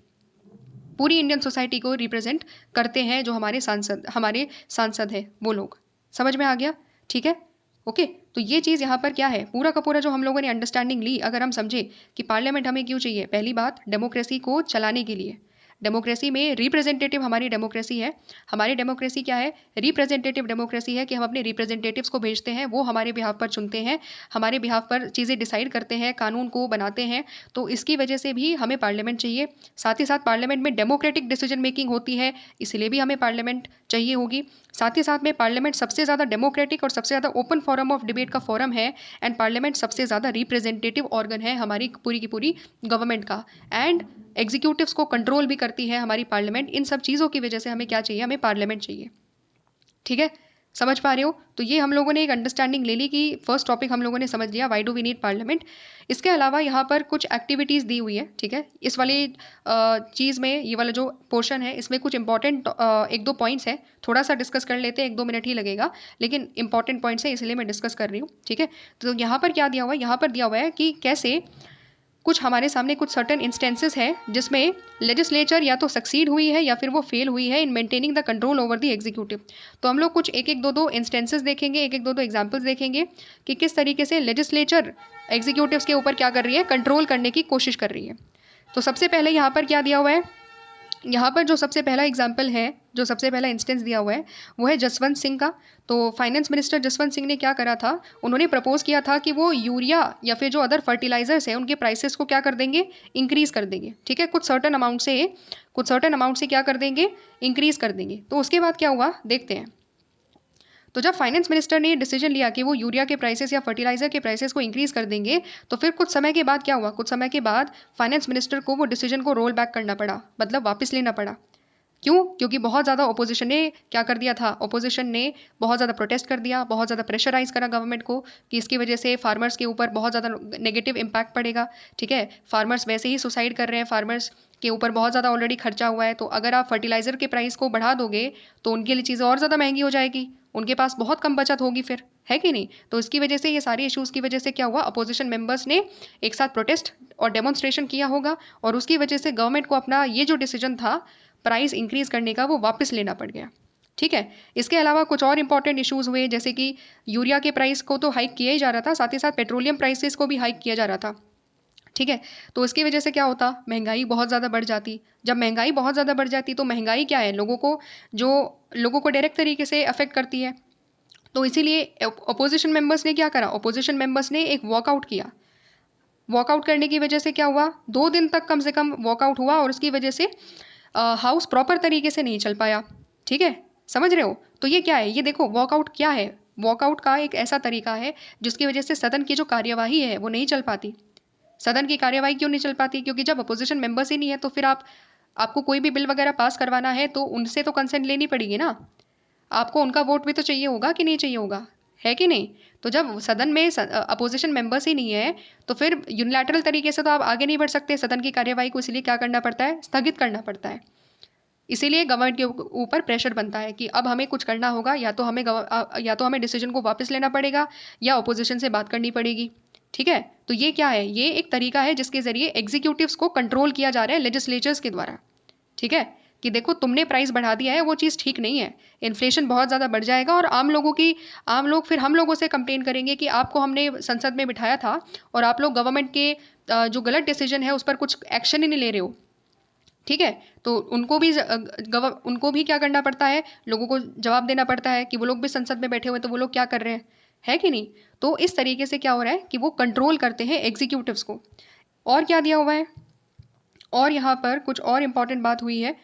पूरी इंडियन सोसाइटी को रिप्रेजेंट करते हैं जो हमारे सांसद हैं वो लोग। समझ में आ गया, ठीक है, ओके। तो ये चीज़ यहाँ पर क्या है, पूरा का पूरा जो हम लोगों ने अंडरस्टैंडिंग ली, अगर हम समझे कि पार्लियामेंट हमें क्यों चाहिए। पहली बात, डेमोक्रेसी को चलाने के लिए। डेमोक्रेसी में रिप्रेजेंटेटिव हमारी डेमोक्रेसी है। हमारी डेमोक्रेसी क्या है, रिप्रेजेंटेटिव डेमोक्रेसी है कि हम अपने रिप्रेजेंटेटिव्स को भेजते हैं, वो हमारे बिहाफ पर चुनते हैं, हमारे बिहाफ पर चीज़ें डिसाइड करते हैं, कानून को बनाते हैं। तो इसकी वजह से भी हमें पार्लियामेंट चाहिए। साथ ही साथ पार्लियामेंट में डेमोक्रेटिक डिसीजन मेकिंग होती है, इसलिए भी हमें पार्लियामेंट चाहिए होगी। साथ ही साथ में पार्लियामेंट सबसे ज़्यादा डेमोक्रेटिक और सबसे ज़्यादा ओपन फॉरम ऑफ डिबेट का फोरम है। एंड पार्लियामेंट सबसे ज़्यादा रिप्रेजेंटेटिव ऑर्गन है हमारी पूरी की पूरी गवर्नमेंट का। एंड एग्जीक्यूटिव्स को कंट्रोल भी करती है हमारी पार्लियामेंट। इन सब चीज़ों की वजह से हमें क्या चाहिए, हमें पार्लियामेंट चाहिए, ठीक है। समझ पा रहे हो? तो ये हम लोगों ने एक अंडरस्टैंडिंग ले ली कि फर्स्ट टॉपिक हम लोगों ने समझ लिया, why do we need parliament. इसके अलावा यहाँ पर कुछ एक्टिविटीज़ दी हुई है, ठीक है। इस वाली चीज़ में, ये वाला जो पोर्शन है, इसमें कुछ इंपॉर्टेंट एक दो पॉइंट्स हैं, थोड़ा सा डिस्कस कर लेते हैं, 1-2 मिनट ही लगेगा, लेकिन इंपॉर्टेंट पॉइंट्स है इसलिए मैं डिस्कस कर रही हूँ, ठीक है। तो यहाँ पर क्या दिया हुआ है, यहाँ पर दिया हुआ है कि कैसे कुछ हमारे सामने कुछ सर्टेन इंस्टेंसेस है जिसमें लेजिस्लेचर या तो सक्सीड हुई है या फिर वो फेल हुई है in maintaining the control over the executive. तो हम लोग कुछ एक एक दो इंस्टेंसेस देखेंगे, एक एक दो एग्जांपल्स देखेंगे कि किस तरीके से लेजिस्लेचर एग्जीक्यूटिव्स के ऊपर क्या कर रही है, कंट्रोल करने की कोशिश कर रही है। तो सबसे पहले यहाँ पर क्या दिया हुआ है, यहाँ पर जो सबसे पहला एग्जाम्पल है, जो सबसे पहला इंस्टेंस दिया हुआ है, वो है जसवंत सिंह का। तो फाइनेंस मिनिस्टर जसवंत सिंह ने क्या करा था, उन्होंने प्रपोज किया था कि वो यूरिया या फिर जो अदर फर्टिलाइजर्स है उनके प्राइसेस को क्या कर देंगे, इंक्रीज़ कर देंगे, ठीक है। कुछ सर्टेन अमाउंट से क्या कर देंगे, इंक्रीज़ कर देंगे। तो उसके बाद क्या हुआ देखते हैं। तो जब फाइनेंस मिनिस्टर ने डिसीजन लिया कि वो यूरिया के प्राइसेस या फर्टिलाइजर के प्राइसेस को इंक्रीज़ कर देंगे, तो फिर कुछ समय के बाद क्या हुआ, कुछ समय के बाद फाइनेंस मिनिस्टर को वो डिसीजन को रोल बैक करना पड़ा, मतलब वापस लेना पड़ा। क्यों? क्योंकि बहुत ज़्यादा ऑपोजिशन ने क्या कर दिया था, ऑपोजिशन ने बहुत ज़्यादा प्रोटेस्ट कर दिया, बहुत ज़्यादा प्रेशराइज करा गवर्नमेंट को कि इसकी वजह से फार्मर्स के ऊपर बहुत ज़्यादा नेगेटिव इम्पैक्ट पड़ेगा, ठीक है। फार्मर्स वैसे ही सुसाइड कर रहे हैं, फार्मर्स के ऊपर बहुत ज़्यादा ऑलरेडी खर्चा हुआ है, तो अगर आप फर्टिलाइज़र के प्राइस को बढ़ा दोगे तो उनके लिए चीज़ें और ज़्यादा महंगी हो जाएगी, उनके पास बहुत कम बचत होगी फिर, है कि नहीं। तो इसकी वजह से, ये सारी इश्यूज़ की वजह से क्या हुआ, अपोजिशन मेंबर्स ने एक साथ प्रोटेस्ट और डेमोन्स्ट्रेशन किया होगा, और उसकी वजह से गवर्नमेंट को अपना ये जो डिसीजन था प्राइस इंक्रीज़ करने का, वो वापस लेना पड़ गया, ठीक है। इसके अलावा कुछ और इंपॉर्टेंट इश्यूज़ हुए, जैसे कि यूरिया के प्राइस को तो हाइक किया ही जा रहा था, साथ ही साथ पेट्रोलियम प्राइसेस को भी हाइक किया जा रहा था, ठीक है। तो इसकी वजह से क्या होता, महंगाई बहुत ज़्यादा बढ़ जाती। जब महंगाई बहुत ज़्यादा बढ़ जाती तो महंगाई क्या है, लोगों को डायरेक्ट तरीके से अफेक्ट करती है। तो इसीलिए अपोजिशन मेंबर्स ने क्या करा, अपोजिशन मेंबर्स ने एक वॉकआउट किया। वॉकआउट करने की वजह से क्या हुआ, 2 दिन तक कम से कम वॉकआउट हुआ, और उसकी वजह से हाउस प्रॉपर तरीके से नहीं चल पाया, ठीक है। समझ रहे हो? तो ये क्या है, ये देखो वॉकआउट क्या है, वॉकआउट का एक ऐसा तरीका है जिसकी वजह से सदन की जो कार्यवाही है वो नहीं चल पाती। सदन की कार्यवाही क्यों नहीं चल पाती, क्योंकि जब अपोजिशन मेंबर्स ही नहीं है तो फिर आपको कोई भी बिल वगैरह पास करवाना है तो उनसे तो कंसेंट लेनी पड़ेगी ना, आपको उनका वोट भी तो चाहिए होगा कि नहीं चाहिए होगा, है कि नहीं। तो जब सदन में अपोजिशन मेंबर्स ही नहीं है तो फिर यूनिलैटरल तरीके से तो आप आगे नहीं बढ़ सकते सदन की कार्यवाही को, इसलिए क्या करना पड़ता है, स्थगित करना पड़ता है। इसीलिए गवर्नमेंट के ऊपर प्रेशर बनता है कि अब हमें कुछ करना होगा, या तो हमें डिसीजन को वापस लेना पड़ेगा या अपोजिशन से बात करनी पड़ेगी, ठीक है। तो ये क्या है, ये एक तरीका है जिसके ज़रिए एग्जीक्यूटिव्स को कंट्रोल किया जा रहा है लेजिस्लेचर्स के द्वारा, ठीक है। कि देखो तुमने प्राइस बढ़ा दिया है, वो चीज़ ठीक नहीं है, इन्फ्लेशन बहुत ज़्यादा बढ़ जाएगा, और आम लोग फिर हम लोगों से कंप्लेन करेंगे कि आपको हमने संसद में बिठाया था और आप लोग गवर्नमेंट के जो गलत डिसीजन है उस पर कुछ एक्शन ही नहीं ले रहे हो, ठीक है। तो उनको भी क्या करना पड़ता है, लोगों को जवाब देना पड़ता है कि वो लोग भी संसद में बैठे हुए, तो वो लोग क्या कर रहे हैं, है कि नहीं। तो इस तरीके से क्या हो रहा है कि वो कंट्रोल करते हैं एग्जीक्यूटिव्स को। और क्या दिया हुआ है, और यहाँ पर कुछ और इम्पॉर्टेंट बात हुई है,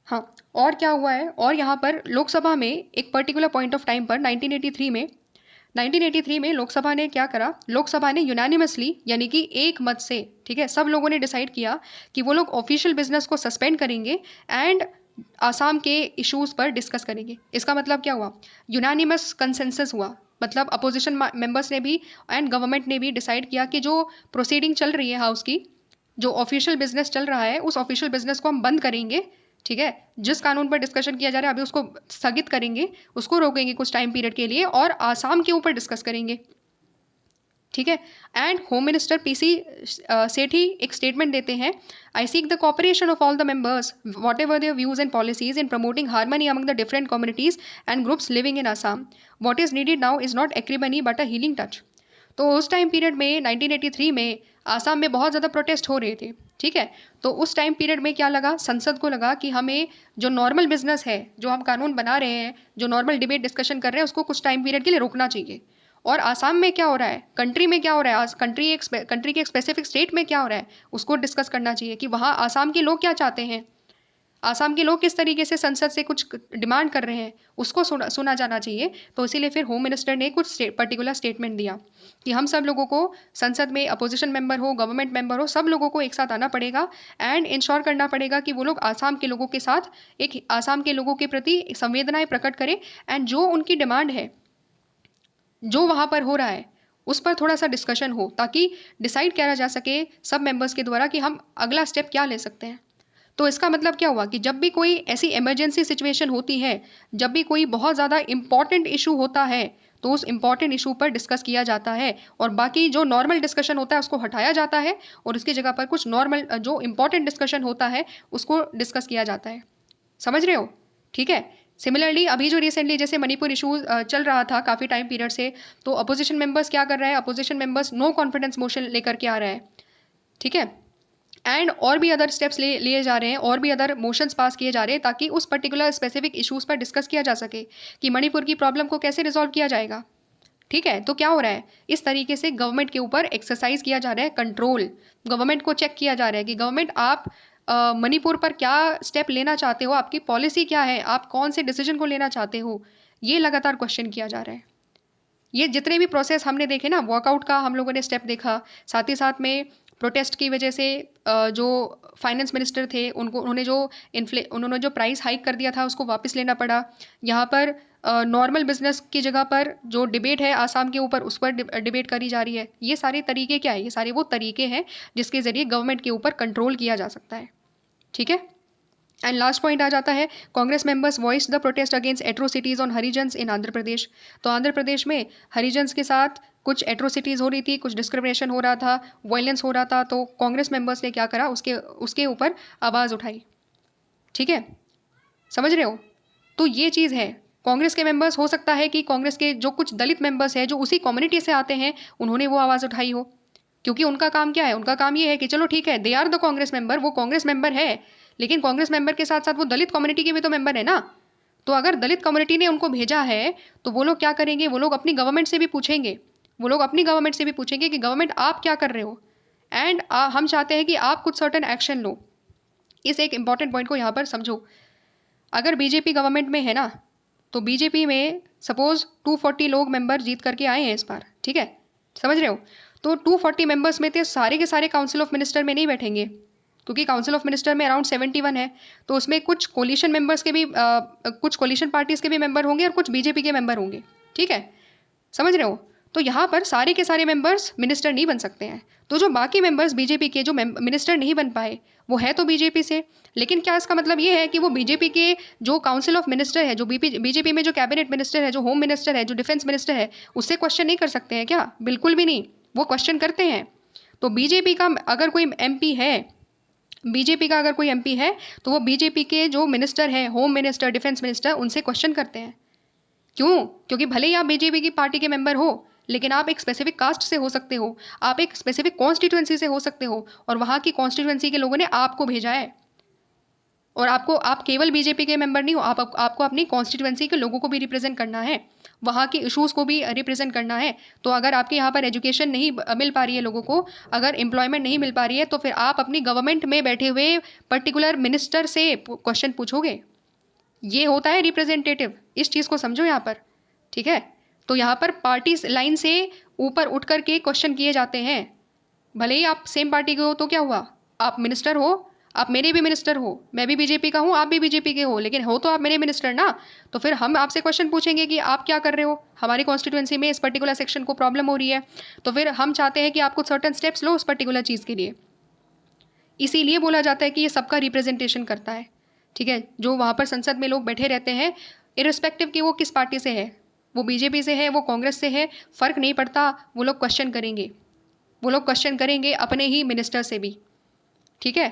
हाँ। और क्या हुआ है, और यहाँ पर लोकसभा में एक पर्टिकुलर पॉइंट ऑफ टाइम पर 1983 में लोकसभा ने क्या करा, लोकसभा ने यूनानिमसली, यानी कि एक मत से, ठीक है, सब लोगों ने डिसाइड किया कि वो लोग ऑफिशियल बिजनेस को सस्पेंड करेंगे एंड आसाम के इश्यूज पर डिस्कस करेंगे। इसका मतलब क्या हुआ, यूनानिमस कंसेंसस हुआ, मतलब अपोजिशन मेंबर्स ने भी एंड गवर्नमेंट ने भी डिसाइड किया कि जो प्रोसीडिंग चल रही है हाउस की, जो ऑफिशियल बिजनेस चल रहा है, उस ऑफिशियल बिजनेस को हम बंद करेंगे, ठीक है। जिस कानून पर डिस्कशन किया जा रहा है अभी उसको स्थगित करेंगे, उसको रोकेंगे कुछ टाइम पीरियड के लिए, और आसाम के ऊपर डिस्कस करेंगे, ठीक है। And home minister PC Sethi एक स्टेटमेंट देते हैं, I seek the cooperation of all the members whatever their views and policies in promoting harmony among the different communities and groups living in Assam. What is needed now is not acrimony but a healing touch. तो उस टाइम पीरियड में 1983 में आसाम में बहुत ज़्यादा प्रोटेस्ट हो रहे थे, ठीक है। तो उस टाइम पीरियड में क्या लगा, संसद को लगा कि हमें जो नॉर्मल बिजनेस है, जो हम कानून बना रहे हैं, जो नॉर्मल डिबेट डिस्कशन कर रहे हैं, उसको कुछ टाइम पीरियड के लिए रोकना चाहिए। और आसाम में क्या हो रहा है, कंट्री में क्या हो रहा है, आज कंट्री के एक स्पेसिफिक स्टेट में क्या हो रहा है, उसको डिस्कस करना चाहिए कि वहाँ आसाम के लोग क्या चाहते हैं, आसाम के लोग किस तरीके से संसद से कुछ डिमांड कर रहे हैं उसको सुना जाना चाहिए। तो इसीलिए फिर होम मिनिस्टर ने कुछ पर्टिकुलर स्टेटमेंट दिया कि हम सब लोगों को संसद में अपोजिशन मेंबर हो, गवर्नमेंट मेंबर हो, सब लोगों को एक साथ आना पड़ेगा एंड इंश्योर करना पड़ेगा कि वो लोग आसाम के लोगों के साथ एक आसाम के लोगों के प्रति संवेदनाएं प्रकट करें एंड जो उनकी डिमांड है, जो वहाँ पर हो रहा है, उस पर थोड़ा सा डिस्कशन हो ताकि डिसाइड किया जा सके सब मेंबर्स के द्वारा कि हम अगला स्टेप क्या ले सकते हैं। तो इसका मतलब क्या हुआ कि जब भी कोई ऐसी इमरजेंसी सिचुएशन होती है, जब भी कोई बहुत ज़्यादा इम्पॉर्टेंट इशू होता है, तो उस इम्पॉर्टेंट इशू पर डिस्कस किया जाता है और बाकी जो नॉर्मल डिस्कशन होता है उसको हटाया जाता है और उसकी जगह पर कुछ नॉर्मल जो इम्पॉर्टेंट डिस्कशन होता है उसको डिस्कस किया जाता है। समझ रहे हो? ठीक है। सिमिलरली अभी जो रिसेंटली जैसे मणिपुर इशू चल रहा था काफ़ी टाइम पीरियड से, तो अपोजिशन मेंबर्स क्या कर रहे हैं? Opposition members no confidence motion लेकर के आ रहे हैं। ठीक है। एंड और भी अदर स्टेप्स लिए जा रहे हैं, और भी अदर मोशंस पास किए जा रहे हैं ताकि उस पर्टिकुलर स्पेसिफिक इश्यूज पर डिस्कस किया जा सके कि मणिपुर की प्रॉब्लम को कैसे रिजॉल्व किया जाएगा। ठीक है। तो क्या हो रहा है, इस तरीके से गवर्नमेंट के ऊपर एक्सरसाइज किया जा रहा है कंट्रोल। गवर्नमेंट को चेक किया जा रहा है कि गवर्नमेंट आप मणिपुर पर क्या स्टेप लेना चाहते हो, आपकी पॉलिसी क्या है, आप कौन से डिसीजन को लेना चाहते हो, ये लगातार क्वेश्चन किया जा रहा है। ये जितने भी प्रोसेस हमने देखे ना, वॉकआउट का हम लोगों ने स्टेप देखा, साथ ही साथ में प्रोटेस्ट की वजह से जो फाइनेंस मिनिस्टर थे उन्होंने जो प्राइस हाइक कर दिया था उसको वापस लेना पड़ा। यहाँ पर नॉर्मल बिजनेस की जगह पर जो डिबेट है आसाम के ऊपर उस पर डिबेट करी जा रही है। ये सारे तरीके क्या है? ये सारे वो तरीके हैं जिसके ज़रिए गवर्नमेंट के ऊपर कंट्रोल किया जा सकता है। ठीक है। एंड लास्ट पॉइंट आ जाता है, Congress members voice the protest against atrocities on Harijans in Andhra Pradesh. तो आंध्र प्रदेश में हरिजन्स के साथ कुछ एट्रोसिटीज़ हो रही थी, कुछ डिस्क्रिमिनेशन हो रहा था, वायलेंस हो रहा था, तो कांग्रेस मेंबर्स ने क्या करा, उसके ऊपर आवाज़ उठाई। ठीक है। समझ रहे हो? तो ये चीज़ है। कांग्रेस के मेंबर्स, हो सकता है कि कांग्रेस के जो कुछ दलित मेंबर्स हैं जो उसी कम्युनिटी से आते हैं, उन्होंने वो आवाज़ उठाई हो, क्योंकि उनका काम क्या है? उनका काम ये है कि चलो ठीक है, they are the Congress member, वो कांग्रेस मेंबर है, लेकिन कांग्रेस मेंबर के साथ साथ वो दलित कम्युनिटी के भी तो मेंबर है ना। तो अगर दलित कम्युनिटी ने उनको भेजा है तो वो लोग क्या करेंगे, वो लोग अपनी गवर्नमेंट से भी पूछेंगे, वो लोग अपनी गवर्नमेंट से भी पूछेंगे कि गवर्नमेंट आप क्या कर रहे हो, एंड हम चाहते हैं कि आप कुछ सर्टन एक्शन लो। इस एक इंपॉर्टेंट पॉइंट को यहाँ पर समझो। अगर बीजेपी गवर्नमेंट में है ना, तो बीजेपी में सपोज 240 लोग मेंबर जीत करके आए हैं इस बार। ठीक है। समझ रहे हो? तो 240 मेंबर्स में थे, सारे के सारे काउंसिल ऑफ मिनिस्टर में नहीं बैठेंगे, क्योंकि काउंसिल ऑफ मिनिस्टर में अराउंड 71 है। तो उसमें कुछ कोलिशन मेंबर्स के भी कुछ कोलिशन पार्टीज़ के भी मेंबर होंगे और कुछ बीजेपी के मेंबर होंगे। ठीक है। समझ रहे हो? तो यहाँ पर सारे के सारे मेंबर्स मिनिस्टर नहीं बन सकते हैं। तो जो बाकी मेंबर्स बीजेपी के जो मिनिस्टर नहीं बन पाए, वो है तो बीजेपी से, लेकिन क्या इसका मतलब ये है कि वो बीजेपी के जो काउंसिल ऑफ मिनिस्टर है, जो बीजेपी में जो कैबिनेट मिनिस्टर है, जो होम मिनिस्टर है, जो डिफेंस मिनिस्टर है, उससे क्वेश्चन नहीं कर सकते हैं क्या? बिल्कुल भी नहीं, वो क्वेश्चन करते हैं। तो बीजेपी का अगर कोई एमपी है, बीजेपी का अगर कोई एमपी है, तो वो बीजेपी के जो मिनिस्टर है, होम मिनिस्टर, डिफेंस मिनिस्टर, उनसे क्वेश्चन करते हैं। क्यों? क्योंकि भले ही आप बीजेपी की पार्टी के मेंबर हो, लेकिन आप एक स्पेसिफिक कास्ट से हो सकते हो, आप एक स्पेसिफिक कॉन्स्टिट्यूएंसी से हो सकते हो, और वहाँ की कॉन्स्टिट्यूएंसी के लोगों ने आपको भेजा है। और आप केवल बीजेपी के मेंबर नहीं हो, आपको अपनी कॉन्स्टिट्यूएंसी के लोगों को भी रिप्रेजेंट करना है, वहाँ की इशूज़ को भी रिप्रेजेंट करना है। तो अगर आपके यहाँ पर एजुकेशन नहीं मिल पा रही है लोगों को, अगर एम्प्लॉयमेंट नहीं मिल पा रही है, तो फिर आप अपनी गवर्नमेंट में बैठे हुए पर्टिकुलर मिनिस्टर से क्वेश्चन पूछोगे। ये होता है रिप्रेजेंटेटिव। इस चीज़ को समझो यहाँ पर। ठीक है। तो यहाँ पर पार्टी लाइन से ऊपर उठ कर के क्वेश्चन किए जाते हैं। भले ही आप सेम पार्टी के हो तो क्या हुआ, आप मिनिस्टर हो, आप मेरे भी मिनिस्टर हो, मैं भी बीजेपी का हूँ, आप भी बीजेपी के हो, लेकिन हो तो आप मेरे मिनिस्टर ना। तो फिर हम आपसे क्वेश्चन पूछेंगे कि आप क्या कर रहे हो, हमारी कॉन्स्टिट्यूएंसी में इस पर्टिकुलर सेक्शन को प्रॉब्लम हो रही है, तो फिर हम चाहते हैं कि आप कुछ सर्टन स्टेप्स लो उस पर्टिकुलर चीज़ के लिए। इसीलिए बोला जाता है कि ये सबका रिप्रेजेंटेशन करता है। ठीक है। जो वहाँ पर संसद में लोग बैठे रहते हैं, इरिस्पेक्टिव कि वो किस पार्टी से है, वो बीजेपी से है, वो कांग्रेस से है, फ़र्क नहीं पड़ता, वो लोग क्वेश्चन करेंगे। वो लोग क्वेश्चन करेंगे अपने ही मिनिस्टर से भी। ठीक है।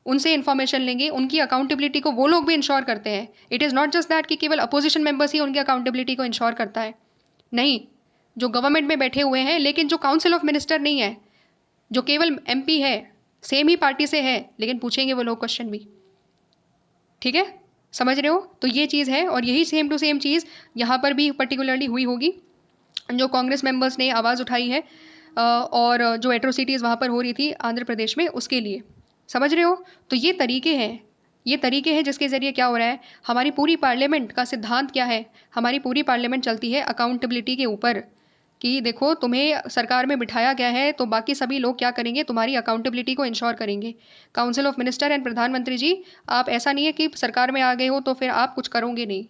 उनसे इन्फॉर्मेशन लेंगे, उनकी अकाउंटेबिलिटी को वो लोग भी इंश्योर करते हैं। It is not just that कि केवल अपोजिशन मेंबर्स ही उनकी अकाउंटेबिलिटी को इंश्योर करता है। नहीं, जो गवर्नमेंट में बैठे हुए हैं लेकिन जो काउंसिल ऑफ मिनिस्टर नहीं है, जो केवल एमपी है, सेम ही पार्टी से है, लेकिन पूछेंगे वो लोग क्वेश्चन भी। ठीक है। समझ रहे हो? तो ये चीज़ है, और यही सेम टू सेम चीज़ यहाँ पर भी पर्टिकुलरली हुई होगी, जो कांग्रेस मेंबर्स ने आवाज़ उठाई है और जो एट्रोसिटीज़ वहाँ पर हो रही थी आंध्र प्रदेश में, उसके लिए। समझ रहे हो? तो ये तरीके हैं ये तरीके हैं जिसके ज़रिए क्या हो रहा है, हमारी पूरी पार्लियामेंट का सिद्धांत क्या है, हमारी पूरी पार्लियामेंट चलती है अकाउंटेबिलिटी के ऊपर कि देखो तुम्हें सरकार में बिठाया गया है तो बाकी सभी लोग क्या करेंगे, तुम्हारी अकाउंटेबिलिटी को इंश्योर करेंगे। काउंसिल ऑफ मिनिस्टर एंड प्रधानमंत्री जी, आप ऐसा नहीं है कि सरकार में आ गए हो तो फिर आप कुछ करोगे नहीं।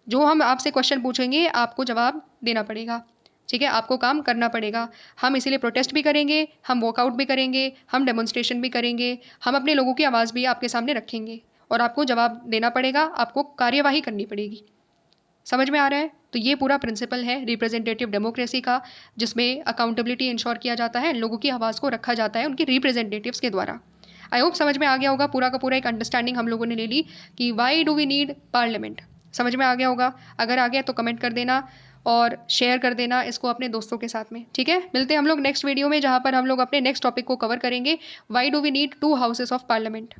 जो हम आपसे क्वेश्चन पूछेंगे आपको जवाब देना पड़ेगा, ठीक है, आपको काम करना पड़ेगा। हम इसीलिए प्रोटेस्ट भी करेंगे, हम वॉकआउट भी करेंगे, हम डेमोन्स्ट्रेशन भी करेंगे, हम अपने लोगों की आवाज़ भी आपके सामने रखेंगे और आपको जवाब देना पड़ेगा, आपको कार्यवाही करनी पड़ेगी। समझ में आ रहा है? तो ये पूरा प्रिंसिपल है रिप्रेजेंटेटिव डेमोक्रेसी का, जिसमें अकाउंटेबिलिटी इंश्योर किया जाता है, लोगों की आवाज़ को रखा जाता है उनकी रिप्रेजेंटेटिव्स के द्वारा। आई होप समझ में आ गया होगा, पूरा का पूरा एक अंडरस्टैंडिंग हम लोगों ने ले ली कि why do we need parliament. समझ में आ गया होगा? अगर आ गया तो कमेंट कर देना और शेयर कर देना इसको अपने दोस्तों के साथ में, ठीक है। मिलते हैं हम लोग नेक्स्ट वीडियो में, जहाँ पर हम लोग अपने नेक्स्ट टॉपिक को कवर करेंगे, why do we need 2 houses of parliament.